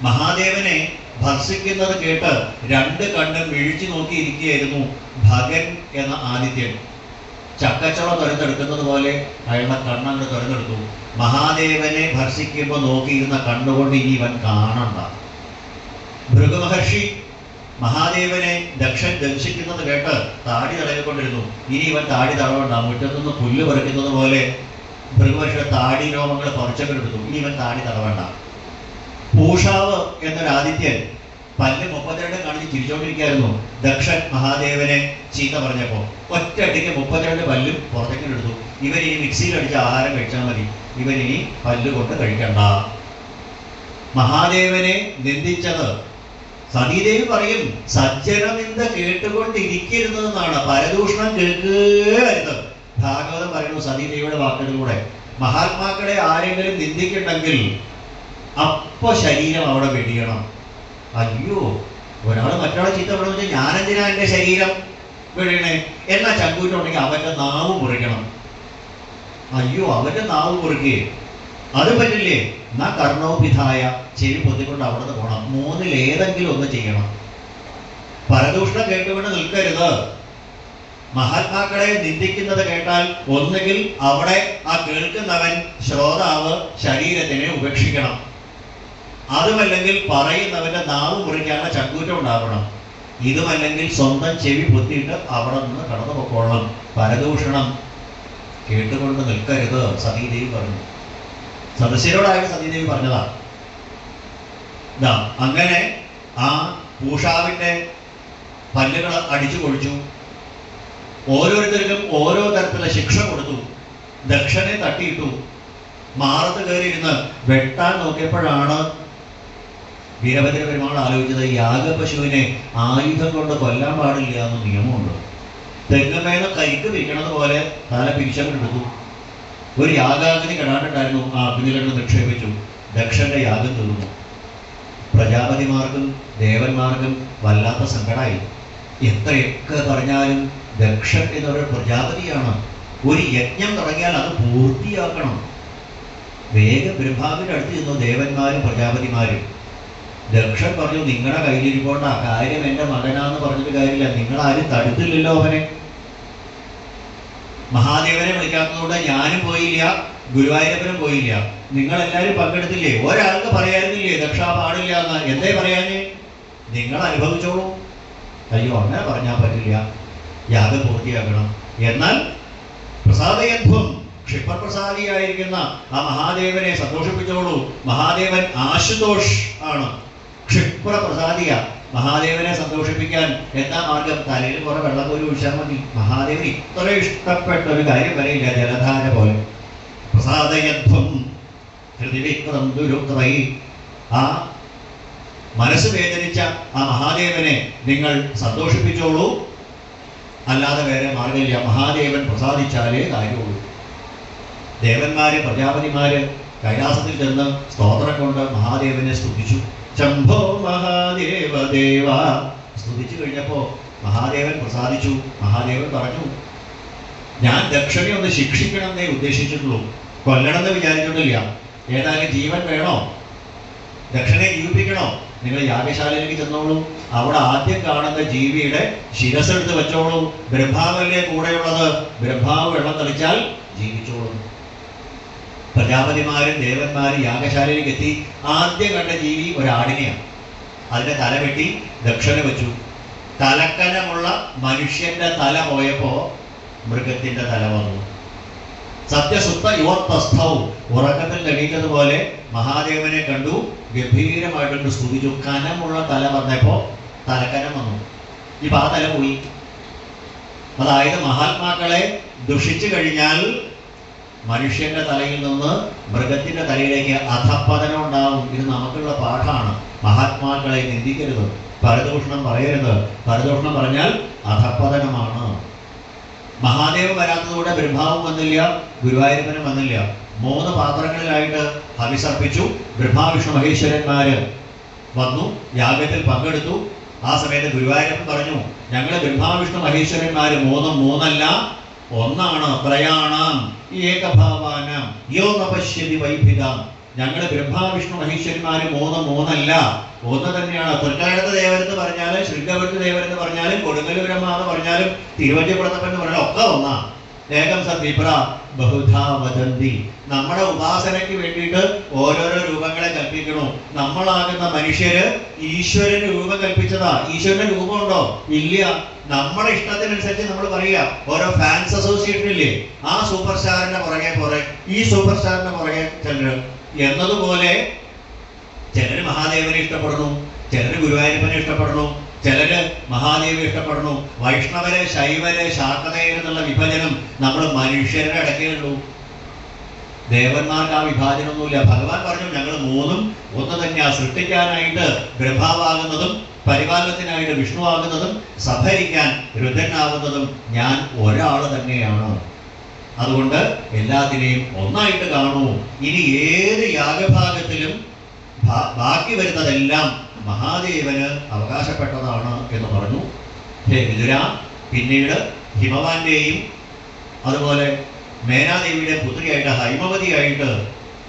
മഹാദേവനെ ഭർഷിക്കുന്നത് കേട്ട് 2 കണ്ണും വീഴ്ച നോക്കിയിരിക്കുകയായിരുന്നു ഭഗൻ എന്ന ആദിത്യൻ. ചക്കച്ചവ തുരന്നെടുക്കുന്നത് പോലെ അയാളുടെ കണ്ണങ്ങ് തുരന്നെടുത്തു. മഹാദേവനെ ഭർഷിക്കുമ്പോൾ നോക്കിയിരുന്ന കണ്ണുകൊണ്ട് ഇനി ഇവൻ കാണണ്ട. ഭൃഗുമഹർഷി മഹാദേവനെ ദക്ഷൻ ദംശിക്കുന്നത് കേട്ട് താടി തടവിക്കൊണ്ടിരുന്നു. ഇനി ഇവൻ താടി തടവണ്ട. മുറ്റത്തുനിന്ന് പുല്ല് പറിക്കുന്നത് പോലെ ഭൃഗുമഹർഷിയുടെ താടി രോമങ്ങൾ പറിച്ചെടുത്തു. ഇനി ഇവൻ താടി തടവണ്ട. പൂഷാവ് എന്നൊരു ആദിത്യൻ പല്ല് 32 കാണിച്ച് ചിരിച്ചോണ്ടിരിക്കുകയായിരുന്നു. ദക്ഷൻ മഹാദേവനെ ചീത്ത പറഞ്ഞപ്പോ ഒറ്റയടിക്ക് 32 പല്ലും പുറത്തേക്ക് എടുത്തു. ഇവരിനി മിക്സിയിൽ അടിച്ച് ആഹാരം കഴിച്ചാൽ മതി, ഇവരിനി പല്ല് കൊണ്ട് കഴിക്കണ്ട. മഹാദേവനെ നിന്ദിച്ചത് സതീദേവി പറയും, സജ്ജനനിന്ദ കേട്ടുകൊണ്ടിരിക്കരുതെന്നാണ്. പരദൂഷണം കേൾക്കരുത്. ഭാഗവതം പറയുന്നു സതീദേവിയുടെ വാക്കുകളിലൂടെ. മഹാത്മാക്കളെ ആരെങ്കിലും നിന്ദിക്കുന്നുണ്ടെങ്കിൽ അപ്പൊ ശരീരം അവിടെ വെടിയണം. അയ്യോ, ഒരാൾ മറ്റൊരാളെ ചീത്ത പറഞ്ഞു വെച്ചാൽ ഞാനെന്തിനാ എൻ്റെ ശരീരം വെടിയണേ? എന്നാ ചങ്കൂറ്റുണ്ടെങ്കിൽ അവൻ്റെ നാവ് മുറിക്കണം. അയ്യോ, അവൻ്റെ നാവ് മുറിക്കേ, അത് പറ്റില്ലേ? എന്നാ കർണോപിധായ, ചെവി പൊത്തിക്കൊണ്ട് അവിടെ നിന്ന് പോകണം. 3-ൽ ഏതെങ്കിലും ഒന്ന് ചെയ്യണം. പരദൂഷണം കേട്ടുകൊണ്ട് നിൽക്കരുത്. മഹാത്മാക്കളെ നിന്ദിക്കുന്നത് കേട്ടാൽ ഒന്നുകിൽ അവിടെ ആ കേൾക്കുന്നവൻ ശ്രോതാവ് ശരീരത്തിനെ ഉപേക്ഷിക്കണം, അതുമല്ലെങ്കിൽ പറയുന്നവന്റെ നാവ് മുറിക്കാനുള്ള ചങ്കൂറ്റം ഉണ്ടാവണം, ഇതുമല്ലെങ്കിൽ സ്വന്തം ചെവി പൊത്തിയിട്ട് അവിടെ നിന്ന് കടന്നു പൊക്കോളണം. പരദൂഷണം കേട്ടുകൊണ്ട് നിൽക്കരുത് സതീദേവി പറഞ്ഞു. സദസ്യരോടായ സതീദേവി പറഞ്ഞതാ. അങ്ങനെ ആ പൂഷാവിന്റെ പല്ലുകൾ അടിച്ചു കൊഴിച്ചു. ഓരോരുത്തർക്കും ഓരോ തരത്തിലുള്ള ശിക്ഷ കൊടുത്തു. ദക്ഷനെ തട്ടിയിട്ടു. മാറത്ത് കയറിയിരുന്ന് വെട്ടാൻ നോക്കിയപ്പോഴാണ് വീരഭദ്ര പെരുമാൾ ആലോചിച്ചത്, യാഗപശുവിനെ ആയുധം കൊണ്ട് കൊല്ലാൻ പാടില്ല എന്ന നിയമമുണ്ട്. തെങ്ങുമേന്ന് കൈക്ക് പിരിക്കണത് പോലെ തല പിരിച്ചങ്ങെടുത്തു. ഒരു യാഗാഗ്നി കെടാനുണ്ടായിരുന്നു, ആ അഗ്നികളിൽ നിക്ഷേപിച്ചു. ദക്ഷന്റെ യാഗം തീർന്നു. പ്രജാപതിമാർക്കും ദേവന്മാർക്കും വല്ലാത്ത സങ്കടമായി. എത്രയൊക്കെ പറഞ്ഞാലും ദക്ഷൻ എന്നൊരു പ്രജാപതിയാണ്. ഒരു യജ്ഞം തുടങ്ങിയാൽ അത് പൂർത്തിയാക്കണം. വേഗം ബ്രഹ്മാവിൻ്റെ അടുത്ത് ചെന്നു ദേവന്മാരും പ്രജാപതിമാരും. ദക്ഷൻ പറഞ്ഞു, നിങ്ങളുടെ കയ്യിലിരിപ്പോണ്ട കാര്യം എൻ്റെ മകനാന്ന് പറഞ്ഞിട്ട് കാര്യമില്ല, നിങ്ങളാരും തടുത്തില്ലല്ലോ അവനെ. മഹാദേവനെ വിളിക്കാത്തതുകൊണ്ട് ഞാനും പോയില്ല, ഗുരുവായൂരപ്പനും പോയില്ല, നിങ്ങളെല്ലാവരും പങ്കെടുത്തില്ലേ? ഒരാൾക്ക് പറയാനില്ലേ ദക്ഷ പാടില്ല എന്ന്? എന്തേ പറയാന്? നിങ്ങൾ അനുഭവിച്ചോളൂ. അയ്യോ, അങ്ങനെ പറഞ്ഞാൽ പറ്റില്ല, യാഗം പൂർത്തിയാക്കണം. എന്നാൽ പ്രസാദയധ്വം, ക്ഷിപ്രപ്രസാദിയായിരിക്കുന്ന ആ മഹാദേവനെ സന്തോഷിപ്പിച്ചോളൂ. മഹാദേവൻ ആശുതോഷ് ആണ്, ക്ഷിപ്രപ്രസാദിയ. മഹാദേവനെ സന്തോഷിപ്പിക്കാൻ എന്താ മാർഗം? തലയിൽ കുറെ വെള്ളം പോലും ഒഴിച്ചാൽ മതി. മഹാദേവന് ഇത്ര ഇഷ്ടപ്പെട്ട ഒരു കാര്യം വരെയില്ല, ജലധാര പോലെ. പ്രസാദയധ്വം ഹൃദിവിക്രം ദുരുക്രൈ, ആ മനസ്സ് വേദനിച്ച ആ മഹാദേവനെ നിങ്ങൾ സന്തോഷിപ്പിച്ചോളൂ, അല്ലാതെ വേറെ മാർഗമില്ല. മഹാദേവൻ പ്രസാദിച്ചാലേ കാര്യമുള്ളൂ. ദേവന്മാര്, പ്രജാപതിമാര് കൈലാസത്തിൽ ചെന്ന് സ്തോത്രം കൊണ്ട് മഹാദേവനെ സ്തുതിച്ചു. ശംഭോ മഹാദേവ ദേവ. സ്തുതിച്ചു കഴിഞ്ഞപ്പോ മഹാദേവൻ പ്രസാദിച്ചു. മഹാദേവൻ പറഞ്ഞു, ഞാൻ ദക്ഷനെ ഒന്ന് ശിക്ഷിക്കണമെന്നേ ഉദ്ദേശിച്ചിട്ടുള്ളൂ, കൊല്ലണമെന്ന് വിചാരിച്ചിട്ടില്ല. ഏതായാലും ജീവൻ വേണോ? ദക്ഷനെ ജീവിപ്പിക്കണോ? നിങ്ങൾ യാഗശാലയിലേക്ക് ചെന്നോളൂ. അവിടെ ആദ്യം കാണുന്ന ജീവിയുടെ ശിരസ്സെടുത്ത് വെച്ചോളൂ. ബ്രഹ്മാവല്ലേ കൂടെയുള്ളത്, ബ്രഹ്മാവ് വെള്ളം തളിച്ചാൽ ജീവിച്ചോളൂ. പ്രജാപതിമാരും ദേവന്മാരും യാഗശാലയിലേക്ക് എത്തി. ആദ്യം കണ്ട ജീവി ഒരാടിനെയാണ്. അതിന്റെ തല വെട്ടി ദക്ഷന് വെച്ചു. തലക്കനമുള്ള മനുഷ്യന്റെ തല പോയപ്പോ മൃഗത്തിന്റെ തല വന്നു. സത്യസുത്ത യുവത്തസ്ഥവും ഉറക്കത്തിൽ തെളിയിച്ചതുപോലെ മഹാദേവനെ കണ്ടു, ഗംഭീരമായിട്ടുണ്ട് സ്തുതിച്ചു. കനമുള്ള തല വന്നപ്പോ തലക്കനം വന്നു. ഇപ്പൊ ആ തല പോയി. അതായത് മഹാത്മാക്കളെ ദുഷിച്ചു കഴിഞ്ഞാൽ മനുഷ്യന്റെ തലയിൽ നിന്ന് മൃഗത്തിന്റെ തലയിലേക്ക് അധപ്പതനം ഉണ്ടാവും. ഇത് നമുക്കുള്ള പാഠമാണ്. മഹാത്മാക്കളെ നിന്ദിക്കരുത്, പരദൂഷണം പറയരുത്. പരദൂഷണം പറഞ്ഞാൽ അധപ്പതനമാണ്. മഹാദേവൻ വരാത്തതോടെ ബ്രഹ്മാവും വന്നില്ല, ഗുരുവായൂരപ്പനും വന്നില്ല. 3 പാത്രങ്ങളിലായിട്ട് ഹവിസർപ്പിച്ചു. ബ്രഹ്മാ വിഷ്ണു മഹേശ്വരന്മാര് വന്നു, യാഗത്തിൽ പങ്കെടുത്തു. ആ സമയത്ത് ഗുരുവായൂരപ്പൻ പറഞ്ഞു, ഞങ്ങള് ബ്രഹ്മാ വിഷ്ണു മഹേശ്വരന്മാര് 3 ഒന്നാണ്, ത്രയാണാം ഏകഭാവാനാം യോ നപശ്യതി വൈഭിതാം. ഞങ്ങള് ബ്രഹ്മാ വിഷ്ണു മഹേശ്വരന്മാര് 3 ഒന്ന് തന്നെയാണ്. തൃക്കാലത്ത് ദേവരെന്ന് പറഞ്ഞാലും ശൃംഗപുരത്ത് ദേവരെന്ന് പറഞ്ഞാലും കൊടുങ്ങല്ലൂർ ബ്രഹ്മ എന്ന് പറഞ്ഞാലും തിരുവഞ്ചിക്കുളത്തപ്പൻ എന്ന് പറഞ്ഞാലും ഒക്കെ ഒന്നാ. ഏകം സദ്വിപ്ര ബഹുധാ വദന്തി. നമ്മുടെ ഉപാസനയ്ക്ക് വേണ്ടിയിട്ട് ഓരോരോ രൂപങ്ങളെ കൽപ്പിക്കണു. നമ്മളാകുന്ന മനുഷ്യര് ഈശ്വരന് രൂപം കൽപ്പിച്ചതാ. ഈശ്വരന് രൂപമുണ്ടോ? ഇല്ല. നമ്മുടെ ഇഷ്ടത്തിനനുസരിച്ച് നമ്മൾ പറയുക. ഓരോ ഫാൻസ് അസോസിയേഷൻ ഇല്ലേ, ആ സൂപ്പർ സ്റ്റാറിന്റെ പുറകെ ഈ സൂപ്പർ സ്റ്റാറിന്റെ പുറകെ ചിലര് എന്നതുപോലെ ചിലര് മഹാദേവനെ ഇഷ്ടപ്പെടുന്നു, ചിലര് ഗുരുവായൂരപ്പനെ ഇഷ്ടപ്പെടുന്നു, ചിലര് മഹാദേവനെ ഇഷ്ടപ്പെടുന്നു. വൈഷ്ണവര്, ശൈവര്, ശാക്തേയര് എന്നുള്ള വിഭജനം നമ്മൾ മനുഷ്യരുടെ ഇടയ്ക്കേ ഉള്ളൂ. ദേവന്മാർക്ക് ആ വിഭാജനമൊന്നുമില്ല. ഭഗവാൻ പറഞ്ഞു, ഞങ്ങൾ 3 ഒന്ന് തന്നെയാണ്. സൃഷ്ടിക്കാനായിട്ട് ബ്രഹ്മാവാകുന്നതും പരിപാലനത്തിനായിട്ട് വിഷ്ണു ആകുന്നതും സംഭരിക്കാൻ രുദ്രനാവുന്നതും ഞാൻ ഒരാൾ തന്നെയാണ്. അതുകൊണ്ട് എല്ലാത്തിനെയും ഒന്നായിട്ട് കാണൂ. ഇനി ഏത് യാഗഭാഗത്തിലും ബാക്കി വരുന്നതെല്ലാം മഹാദേവന് അവകാശപ്പെട്ടതാണ് എന്ന് പറഞ്ഞു. ഹേ വിതുര, പിന്നീട് ഹിമവാന്റെയും അതുപോലെ മേനാദേവിയുടെ പുത്രിയായിട്ട് ഹൈമവതിയായിട്ട്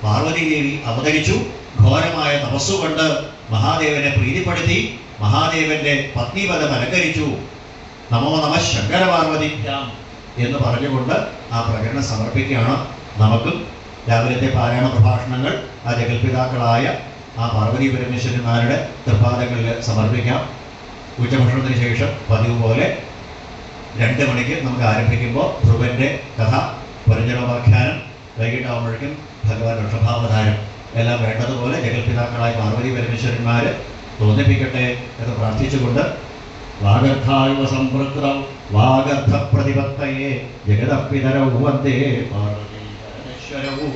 പാർവതി ദേവി അവതരിച്ചു. ഘോരമായ തപസ്സുകൊണ്ട് മഹാദേവനെ പ്രീതിപ്പെടുത്തി. മഹാദേവന്റെ പത്നിപദം അലങ്കരിച്ചു. നമോ നമ ശങ്കര പാർവതിഭ്യാം എന്ന് പറഞ്ഞുകൊണ്ട് ആ പ്രകടനം സമർപ്പിക്കുകയാണ്. നമുക്കും രാവിലത്തെ പാരായണ പ്രഭാഷണങ്ങൾ ആ ജഗൽപിതാക്കളായ ആ പാർവതി പരമേശ്വരന്മാരുടെ തൃപ്പാദങ്ങളിൽ സമർപ്പിക്കാം. ഉച്ചഭക്ഷണത്തിന് ശേഷം പതിവ് പോലെ 2 മണിക്ക് നമുക്ക് ആരംഭിക്കുമ്പോൾ ധ്രുവന്റെ കഥ, പുരഞ്ജനോപാഖ്യാനം, വൈകിട്ടാവുമ്പോഴേക്കും ഭഗവാൻ ഋഷഭാവതാരം എല്ലാം വേണ്ടതുപോലെ ജഗൽപിതാക്കളായ പാർവതി പരമേശ്വരന്മാർ തോന്നിപ്പിക്കട്ടെ എന്ന് പ്രാർത്ഥിച്ചുകൊണ്ട് വാഗർത്ഥായുവ സംവൃക്തം വാഗർത്ഥ പ്രതിപത്തയെ ജഗതപ്പിതരൗ വന്ദേ പാർവതി പരമേശ്വരൗ.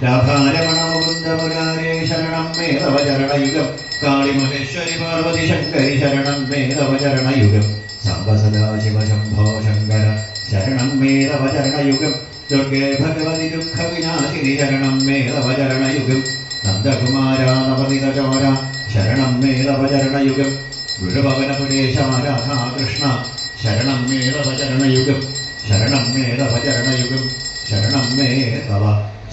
രാധാരമണമുകുന്ദമുരാരേ ശരണം മേ തവ ചരണയുഗം. കാളിമഹേശ്വരി പാർവതി ശങ്കരി ശരണം മേ തവ ചരണയുഗം. സാംബ സദാശിവ ശംഭോ ശങ്കര ശരണം മേ തവ ചരണയുഗം. ദുർഗേ ഭഗവതി ദുഃഖ വിനാശിനി ശരണം മേ തവ ചരണയുഗം. നന്ദകുമാര നവനിതചോര ശരണം മേ തവ ചരണയുഗം. ഗുരുഭവനപുരേശ രാധാകൃഷ്ണ ശരണം മേ തവ ചരണയുഗം. ശരണം മേ തവ ചരണയുഗം. ശരണം മേ തവ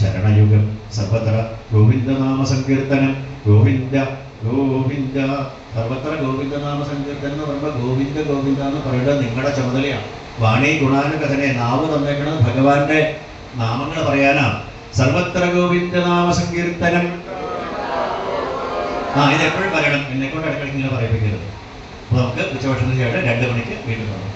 ചരണയുഗം. സർവത്ര ഗോവിന്ദനാമ സങ്കീർത്തനം. ഗോവിന്ദ ഗോവിന്ദ. സർവത്ര ഗോവിന്ദനാമ സങ്കീർത്തനം എന്ന് പറയുമ്പോൾ ഗോവിന്ദ ഗോവിന്ദ എന്ന് പറയുന്നത് നിങ്ങളുടെ ചുമതലയാണ്. വാണി ഗുണാനുകഥനെ നാവ് തന്നേക്കണത് ഭഗവാന്റെ നാമങ്ങൾ പറയാനാ. സർവത്ര ഗോവിന്ദനാമ സങ്കീർത്തനം. ഇതെപ്പോഴും പറയണം. എന്നെക്കൊണ്ട് ഇടയ്ക്കിടയ്ക്ക് ഇങ്ങനെ പറയിപ്പിക്കരുത്. അപ്പോൾ നമുക്ക് ഉച്ചഭക്ഷണത്തിന് ശേഷം 2 മണിക്ക് വീണ്ടും കാണാം.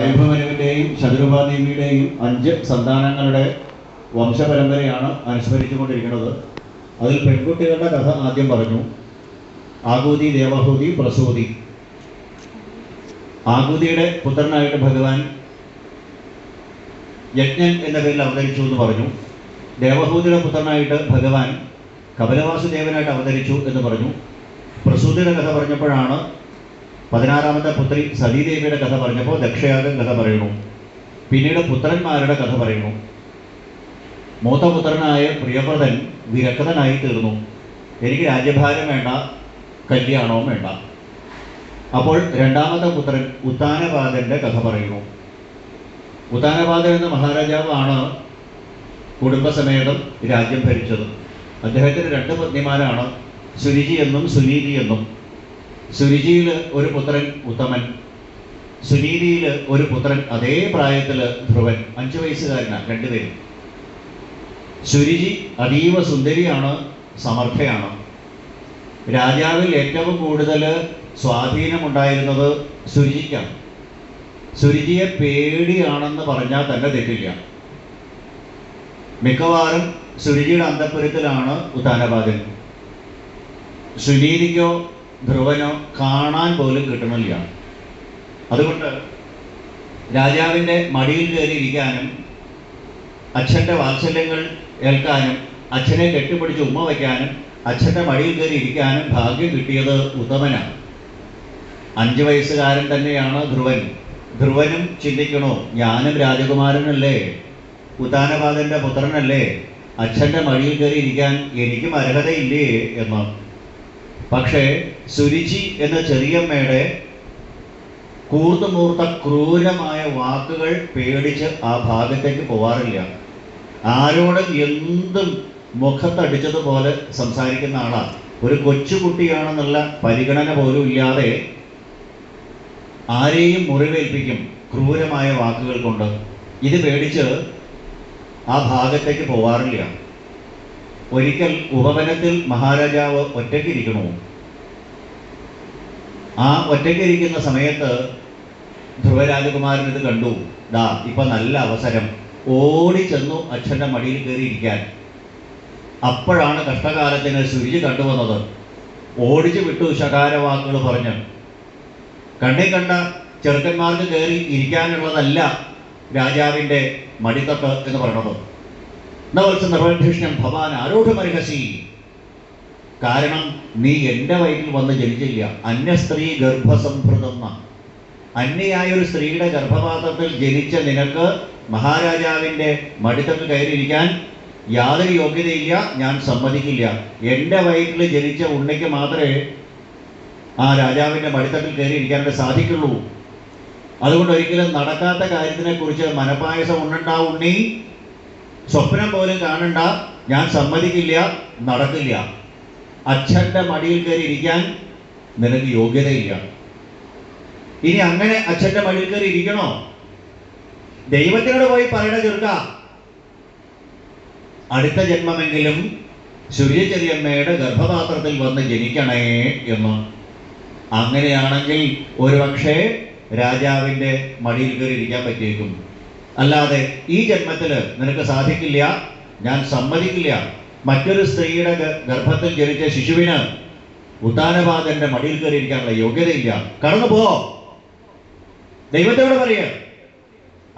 വായുഭമനുവിൻ്റെയും ശതുരൂപാദേവിയുടെയും 5 സന്താനങ്ങളുടെ വംശപരമ്പരയാണ് അനുസ്മരിച്ചുകൊണ്ടിരിക്കുന്നത്. അതിൽ പെൺകുട്ടികളുടെ കഥ ആദ്യം പറഞ്ഞു. ആകൂതി, ദേവഹൂതി, പ്രസൂതി. ആകൂതിയുടെ പുത്രനായിട്ട് ഭഗവാൻ യജ്ഞൻ എന്ന പേരിൽ അവതരിച്ചു എന്ന് പറഞ്ഞു. ദേവഹൂതിയുടെ പുത്രനായിട്ട് ഭഗവാൻ കപിലവാസുദേവനായിട്ട് അവതരിച്ചു എന്ന് പറഞ്ഞു. പ്രസൂതിയുടെ കഥ പറഞ്ഞപ്പോഴാണ് 16ാമത്തെ പുത്രി സതീദേവിയുടെ കഥ പറഞ്ഞപ്പോൾ ദക്ഷയാഗം കഥ പറയുന്നു. പിന്നീട് പുത്രന്മാരുടെ കഥ പറയുന്നു. മൂത്ത പുത്രനായ പ്രിയവ്രതൻ വിരക്തനായി തീർന്നു. എനിക്ക് രാജ്യഭാരം വേണ്ട, കല്യാണവും വേണ്ട. അപ്പോൾ 2ാമത്തെ പുത്രൻ ഉത്താനപാദൻ്റെ കഥ പറയുന്നു. ഉത്താനപാദൻ എന്ന മഹാരാജാവാണ് കുടുംബസമേതം രാജ്യം ഭരിച്ചത്. അദ്ദേഹത്തിന് 2 പത്നിമാരാണ്, സുരുചി എന്നും സുനീതി എന്നും. സുരുചിയിൽ ഒരു പുത്രൻ ഉത്തമൻ, സുനീതിയിൽ ഒരു പുത്രൻ അതേ പ്രായത്തിൽ ധ്രുവൻ, 5 വയസ്സുകാരനാണ് 2 പേരും. സുരുചി അതീവ സുന്ദരിയാണ്, സമർത്ഥയാണ്. രാജാവിൽ ഏറ്റവും കൂടുതൽ സ്വാധീനമുണ്ടായിരുന്നത് സുരുചിക്കാണ്. സുരുചിയെ പേടിയാണെന്ന് പറഞ്ഞാൽ തന്നെ തെറ്റില്ല. മിക്കവാറും സുരുചിയുടെ അന്തഃപുരത്തിലാണ് ഉത്താനപാദൻ. സുനീതിക്കോ ധ്രുവനോ കാണാൻ പോലും കിട്ടണില്ല. അതുകൊണ്ട് രാജാവിൻ്റെ മടിയിൽ കയറി ഇരിക്കാനും അച്ഛൻ്റെ വാത്സല്യങ്ങൾ ഏൽക്കാനും അച്ഛനെ കെട്ടിപ്പിടിച്ച് ഉമ്മ വയ്ക്കാനും അച്ഛൻ്റെ മടിയിൽ കയറി ഇരിക്കാനും ഭാഗ്യം കിട്ടിയത് ഉത്തമനാണ്. 5 വയസ്സുകാരൻ തന്നെയാണ് ധ്രുവൻ. ധ്രുവനും ചിന്തിക്കണോ, ഞാനും രാജകുമാരനല്ലേ, ഉത്താനപാദൻ്റെ പുത്രനല്ലേ, അച്ഛൻ്റെ മടിയിൽ കയറി ഇരിക്കാൻ എനിക്കും അർഹതയില്ലേ എന്ന്. പക്ഷേ സുരുചി എന്ന ചെറിയമ്മയുടെ കൂർത്തുമൂർത്ത ക്രൂരമായ വാക്കുകൾ പേടിച്ച് ആ ഭാഗത്തേക്ക് പോവാറില്ല. ആരോടും എന്തും മുഖത്തടിച്ചതുപോലെ സംസാരിക്കുന്ന ആളാണ്. ഒരു കൊച്ചുകുട്ടിയാണെന്നുള്ള പരിഗണന പോലും ഇല്ലാതെ ആരെയും മുറിവേൽപ്പിക്കും ക്രൂരമായ വാക്കുകൾ കൊണ്ട്. ഇത് പേടിച്ച് ആ ഭാഗത്തേക്ക് പോവാറില്ല. ഒരിക്കൽ ഉപവനത്തിൽ മഹാരാജാവ് ഒറ്റയ്ക്കിരിക്കണു. ആ ഒറ്റയ്ക്കിരിക്കുന്ന സമയത്ത് ധ്രുവരാജകുമാരൻ ഇത് കണ്ടു. ദാ ഇപ്പം നല്ല അവസരം, ഓടി ചെന്നു അച്ഛൻ്റെ മടിയിൽ കയറിയിരിക്കാൻ. അപ്പോഴാണ് കഷ്ടകാലത്തിന് സുരുചി കണ്ടുവന്നത്. ഓടിച്ചു വിട്ടു ശകാരവാക്കുകൾ പറഞ്ഞ്. കണ്ണി കണ്ട ചെറുക്കന്മാർക്ക് കയറി ഇരിക്കാനുള്ളതല്ല രാജാവിൻ്റെ മടിത്തട്ട് എന്ന് പറയുന്നത്. നവത്സ നിർവധിഷ്ണം ഭവാൻ ആരോഢമർഹസി. കാരണം നീ എൻ്റെ വയറ്റിൽ വന്ന് ജനിച്ചില്ല. അന്യസ്ത്രീ ഗർഭസംഭൃതം. അന്യയായ ഒരു സ്ത്രീയുടെ ഗർഭപാത്രത്തിൽ ജനിച്ച നിനക്ക് മഹാരാജാവിൻ്റെ മടിത്തട്ട് കയറിയിരിക്കാൻ യാതൊരു യോഗ്യതയില്ല, ഞാൻ സമ്മതിക്കില്ല. എൻ്റെ വയറ്റിൽ ജനിച്ച ഉണ്ണിക്ക് മാത്രമേ ആ രാജാവിൻ്റെ മടിത്തട്ടിൽ കയറിയിരിക്കാനായിട്ട് സാധിക്കുള്ളൂ. അതുകൊണ്ട് ഒരിക്കലും നടക്കാത്ത കാര്യത്തിനെക്കുറിച്ച് മനപ്പായസം ഉണ്ണണ്ടാ ഉണ്ണി, സ്വപ്നം പോലും കാണണ്ട, ഞാൻ സമ്മതിക്കില്ല, നടക്കില്ല. അച്ഛൻ്റെ മടിയിൽ കയറി ഇരിക്കാൻ നിനക്ക് യോഗ്യതയില്ല. ഇനി അങ്ങനെ അച്ഛൻ്റെ മടിയിൽ കയറി ഇരിക്കണോ? ദൈവത്തിനോട് പോയി പറയണ ചെറുക്ക, അടുത്ത ജന്മമെങ്കിലും സൂര്യചെറിയമ്മയുടെ ഗർഭപാത്രത്തിൽ വന്ന് ജനിക്കണേ എന്ന്. അങ്ങനെയാണെങ്കിൽ ഒരുപക്ഷെ രാജാവിൻ്റെ മടിയിൽ കയറി ഇരിക്കാൻ പറ്റിയേക്കും. അല്ലാതെ ഈ ജന്മത്തിൽ നിനക്ക് സാധിക്കില്ല, ഞാൻ സമ്മതിക്കില്ല. മറ്റൊരു സ്ത്രീയുടെ ഗർഭത്തിൽ ജനിച്ച ശിശുവിന് ഉത്താനപാദന്റെ മടിയിൽ കയറി ഇരിക്കാനുള്ള യോഗ്യതയില്ല. കടന്നു പോ, ദൈവത്തോട് പറയുക.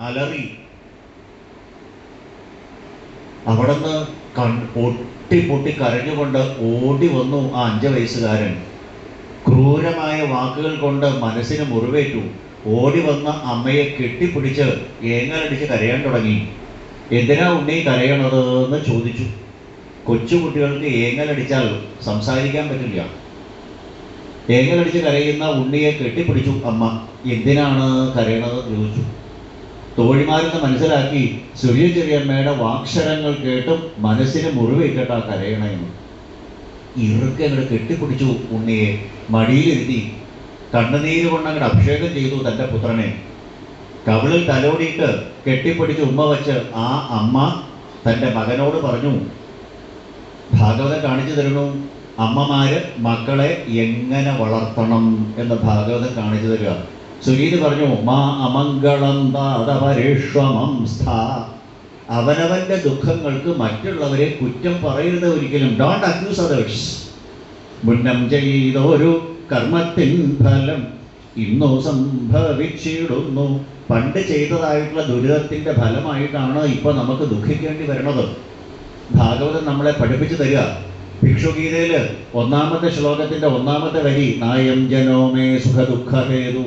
അലറി. അവിടുന്ന് പൊട്ടി പൊട്ടി കരഞ്ഞുകൊണ്ട് ഓടി വന്നു ആ 5 വയസ്സുകാരൻ. ക്രൂരമായ വാക്കുകൾ കൊണ്ട് മനസ്സിന് മുറിവേറ്റു. ഓടി വന്ന അമ്മയെ കെട്ടിപ്പിടിച്ച് ഏങ്ങലടിച്ച് കരയാൻ തുടങ്ങി. എന്തിനാ ഉണ്ണി കരയണത് എന്ന് ചോദിച്ചു. കൊച്ചുകുട്ടികൾക്ക് ഏങ്ങലടിച്ചാൽ സംസാരിക്കാൻ പറ്റില്ല. ഏങ്ങലടിച്ച് കരയുന്ന ഉണ്ണിയെ കെട്ടിപ്പിടിച്ചു അമ്മ. എന്തിനാണ് കരയണത് ചോദിച്ചു. തോഴിമാരെന്ന് മനസ്സിലാക്കി സൂര്യചെറിയമ്മയുടെ വാക്ഷരങ്ങൾ കേട്ടും മനസ്സിന് മുറിവേറ്റിട്ടാ കരയണമെന്ന്. ഇറുക്കെ അങ്ങോട്ട് കെട്ടിപ്പിടിച്ചു ഉണ്ണിയെ, മടിയിലിരുത്തി കണ്ണുനീര് കൊണ്ട് അങ്ങോട്ട് അഭിഷേകം ചെയ്തു തൻ്റെ പുത്രനെ. കവിളിൽ തലോടിയിട്ട് കെട്ടിപ്പിടിച്ച് ഉമ്മ വച്ച് ആ അമ്മ തൻ്റെ മകനോട് പറഞ്ഞു, ഭാഗവതം കാണിച്ചു തരണു, അമ്മമാര് മക്കളെ എങ്ങനെ വളർത്തണം എന്ന് ഭാഗവതം കാണിച്ചു തരിക. സുനീതി പറഞ്ഞു, മാ അമംഗളം താതപരേഷ്വമംസ്ഥ. അവനവന്റെ ദുഃഖങ്ങൾക്ക് മറ്റുള്ളവരെ കുറ്റം പറയരുത് ഒരിക്കലും. Don't accuse others. മുന്നം ചെയ്തൊരു കർമ്മത്തിൻ ഫലം ഇന്നു സംഭവിച്ചിടുന്നു. പണ്ട് ചെയ്തതായിട്ടുള്ള ദുരിതത്തിന്റെ ഫലമായിട്ടാണ് ഇപ്പൊ നമുക്ക് ദുഃഖിക്കേണ്ടി വരുന്നത്. ഭാഗവതം നമ്മളെ പഠിപ്പിച്ചു തരിക. ഭിക്ഷുഗീതയില് 1-ാമത്തെ ശ്ലോകത്തിന്റെ 1-ാമത്തെ വരി, നായം ജനോമേ സുഖദുഃഖഹേതു.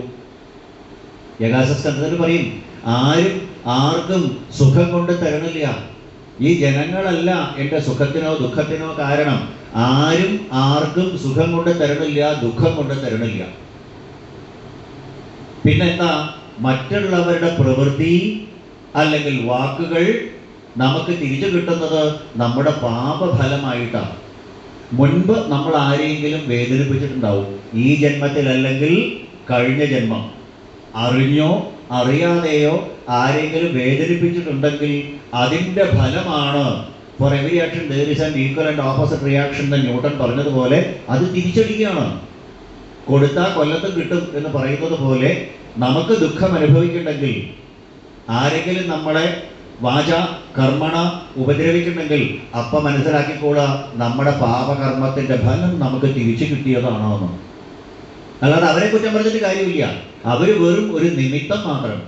യഗാസസ്കന്ധത്തിൽ പറയും, ആരും ആർക്കും സുഖം കൊണ്ട് തരണില്ല. ഈ ജനങ്ങളല്ല എൻ്റെ സുഖത്തിനോ ദുഃഖത്തിനോ കാരണം. ആരും ആർക്കും സുഖം കൊണ്ട് തരണില്ല, ദുഃഖം കൊണ്ട് തരണില്ല. പിന്നെന്താ? മറ്റുള്ളവരുടെ പ്രവൃത്തി അല്ലെങ്കിൽ വാക്കുകൾ നമുക്ക് തിരിച്ചു കിട്ടുന്നത് നമ്മുടെ പാപഫലമായിട്ടാണ്. മുൻപ് നമ്മൾ ആരെയെങ്കിലും വേദനിപ്പിച്ചിട്ടുണ്ടാവും. ഈ ജന്മത്തിലല്ലെങ്കിൽ കഴിഞ്ഞ ജന്മം. അറിഞ്ഞോ അറിയാതെയോ ആരെങ്കിലും വേദനിപ്പിച്ചിട്ടുണ്ടെങ്കിൽ അതിൻ്റെ ഫലമാണ്. For every action there is an equal and opposite reaction എന്ന് ന്യൂട്ടൺ പറഞ്ഞതുപോലെ അത് തിരിച്ചടിക്കുകയാണ്. കൊടുത്താൽ കൊല്ലത്തും കിട്ടും എന്ന് പറയുന്നത് പോലെ നമുക്ക് ദുഃഖം അനുഭവിക്കുന്നുണ്ടെങ്കിൽ, ആരെങ്കിലും നമ്മളെ വാച കർമ്മണ ഉപദ്രവിക്കുന്നുണ്ടെങ്കിൽ അപ്പം മനസ്സിലാക്കിക്കൂടാ നമ്മുടെ പാപകർമ്മത്തിൻ്റെ ഫലം നമുക്ക് തിരിച്ചു കിട്ടിയതാണോ എന്ന്. അല്ലാതെ അവരെ കുറ്റം പറഞ്ഞിട്ട് കാര്യമില്ല. അവർ വെറും ഒരു നിമിത്തം മാത്രം.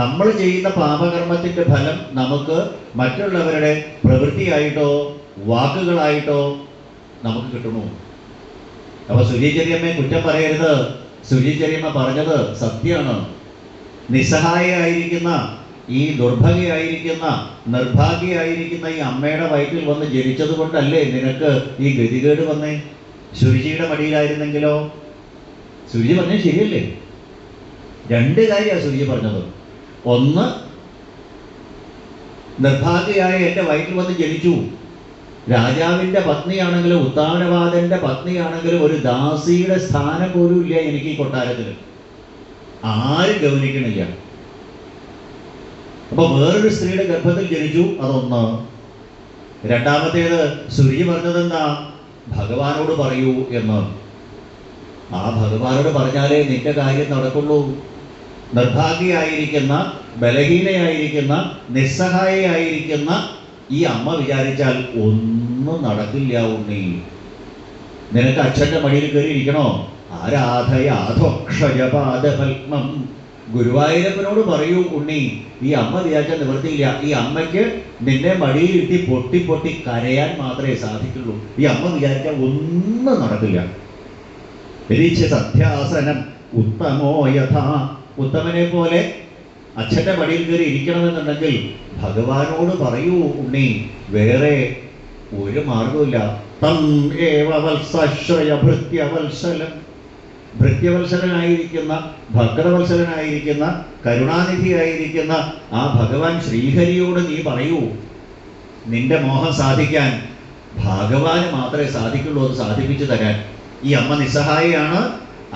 നമ്മൾ ചെയ്യുന്ന പാപകർമ്മത്തിൻ്റെ ഫലം നമുക്ക് മറ്റുള്ളവരുടെ പ്രവൃത്തിയായിട്ടോ വാക്കുകളായിട്ടോ നമുക്ക് കിട്ടണു. അപ്പോൾ സുരീചെറിയമ്മയെ കുറ്റം പറയരുത്. സുരീചെറിയമ്മ പറഞ്ഞത് സത്യമാണ്. നിസ്സഹായായിരിക്കുന്ന ഈ ദുർഭഗയായിരിക്കുന്ന നിർഭാഗ്യയായിരിക്കുന്ന ഈ അമ്മയുടെ വയറ്റിൽ വന്ന് ജനിച്ചത് കൊണ്ടല്ലേ നിനക്ക് ഈ ഗതികേട് വന്നേ? സുരുചിയുടെ മടിയിലായിരുന്നെങ്കിലോ? സുരുചി പറഞ്ഞത് ശരിയല്ലേ? 2 കാര്യമാണ് സുരുചി പറഞ്ഞത്. ഒന്ന്, നിർഭാഗ്യയായ എൻ്റെ വയറ്റിൽ വന്ന് ജനിച്ചു. രാജാവിൻ്റെ പത്നിയാണെങ്കിലും ഉത്താനവാദൻ്റെ പത്നിയാണെങ്കിലും ഒരു ദാസിയുടെ സ്ഥാനം പോലും ഇല്ല എനിക്ക് ഈ കൊട്ടാരത്തിൽ. ആരും ഗൗനിക്കണില്ല. അപ്പൊ വേറൊരു സ്ത്രീയുടെ ഗർഭത്തിൽ ജനിച്ചു. അതൊന്ന്. രണ്ടാമത്തേത് സുരുചി പറഞ്ഞത് എന്താ? ഭഗവാനോട് പറയൂ എന്ന്. ആ ഭഗവാനോട് പറഞ്ഞാലേ നിന്റെ കാര്യം നടക്കുള്ളൂ. നിർഭാഗ്യയായിരിക്കുന്ന, ബലഹീനയായിരിക്കുന്ന, നിസ്സഹായയായിരിക്കുന്ന ഈ അമ്മ വിചാരിച്ചാൽ ഒന്നും നടക്കില്ല ഉണ്ണി. നിനക്ക് അച്ഛൻ്റെ മടിയിൽ കയറി ഇരിക്കണോ? ആരാധയാധോക്ഷയപാദപത്മം. ഗുരുവായൂരപ്പനോട് പറയൂ ഉണ്ണി. ഈ അമ്മ വിചാരിച്ചാൽ നിവൃത്തിയില്ല. ഈ അമ്മയ്ക്ക് നിന്നെ മടിയിലിരുത്തി പൊട്ടി പൊട്ടി കരയാൻ മാത്രമേ സാധിക്കുള്ളൂ. ഈ അമ്മ വിചാരിച്ചാൽ ഒന്നും നടക്കില്ല. സത്യാസനം ഉത്തമോ യഥാ. ഉത്തമനെ പോലെ അച്ഛൻ്റെ മടിയിൽ കയറി ഇരിക്കണമെന്നുണ്ടെങ്കിൽ ഭഗവാനോട് പറയൂ ഉണ്ണി. വേറെ ഒരു മാർഗമില്ല. തം ഏവ വത്സാശ്രയ ഭൃത്യവത്സലം. ഭൃത്യവത്സലനായിരിക്കുന്ന, ഭക്തവത്സലനായിരിക്കുന്ന, കരുണാനിധിയായിരിക്കുന്ന ആ ഭഗവാൻ ശ്രീഹരിയോട് നീ പറയൂ. നിന്റെ മോഹം സാധിക്കാൻ ഭഗവാന് മാത്രമേ സാധിക്കുള്ളൂ അത് സാധിപ്പിച്ചു തരാൻ. ഈ അമ്മ നിസ്സഹായയാണ്.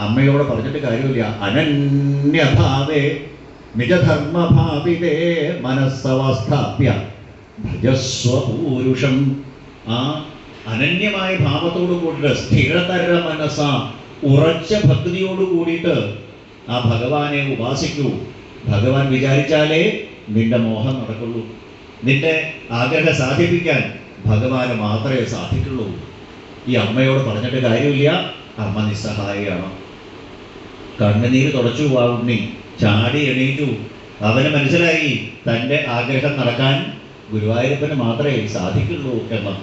അമ്മയോട് പറഞ്ഞിട്ട് കാര്യമില്ല. അനന്യഭാവേ നിജധർമ്മഭാവിതേ മനസ്സവസ്ഥാപ്യ ഭജസ്വപൂരുഷം. ആ അനന്യമായ ഭാവത്തോടു കൂടിയിട്ട് സ്ഥിരതര മനസ്സ, ഉറച്ച ഭക്തിയോട് കൂടിയിട്ട് ആ ഭഗവാനെ ഉപാസിക്കൂ. ഭഗവാൻ വിചാരിച്ചാലേ നിന്റെ മോഹം നടക്കുള്ളൂ. നിന്റെ ആഗ്രഹം സാധിപ്പിക്കാൻ ഭഗവാന് മാത്രമേ സാധിക്കുള്ളൂ. ഈ അമ്മയോട് പറഞ്ഞിട്ട് കാര്യമില്ല. അമ്മ നിസ്സഹായയാണ്. കണ്ണുനീര് തുടച്ചു ആ ഉണ്ണി. ചാടി എണീറ്റു. അവന് മനസ്സിലായി തൻ്റെ ആഗ്രഹം നടക്കാൻ ഗുരുവായൂരപ്പന് മാത്രമേ സാധിക്കുള്ളൂ എന്ന്.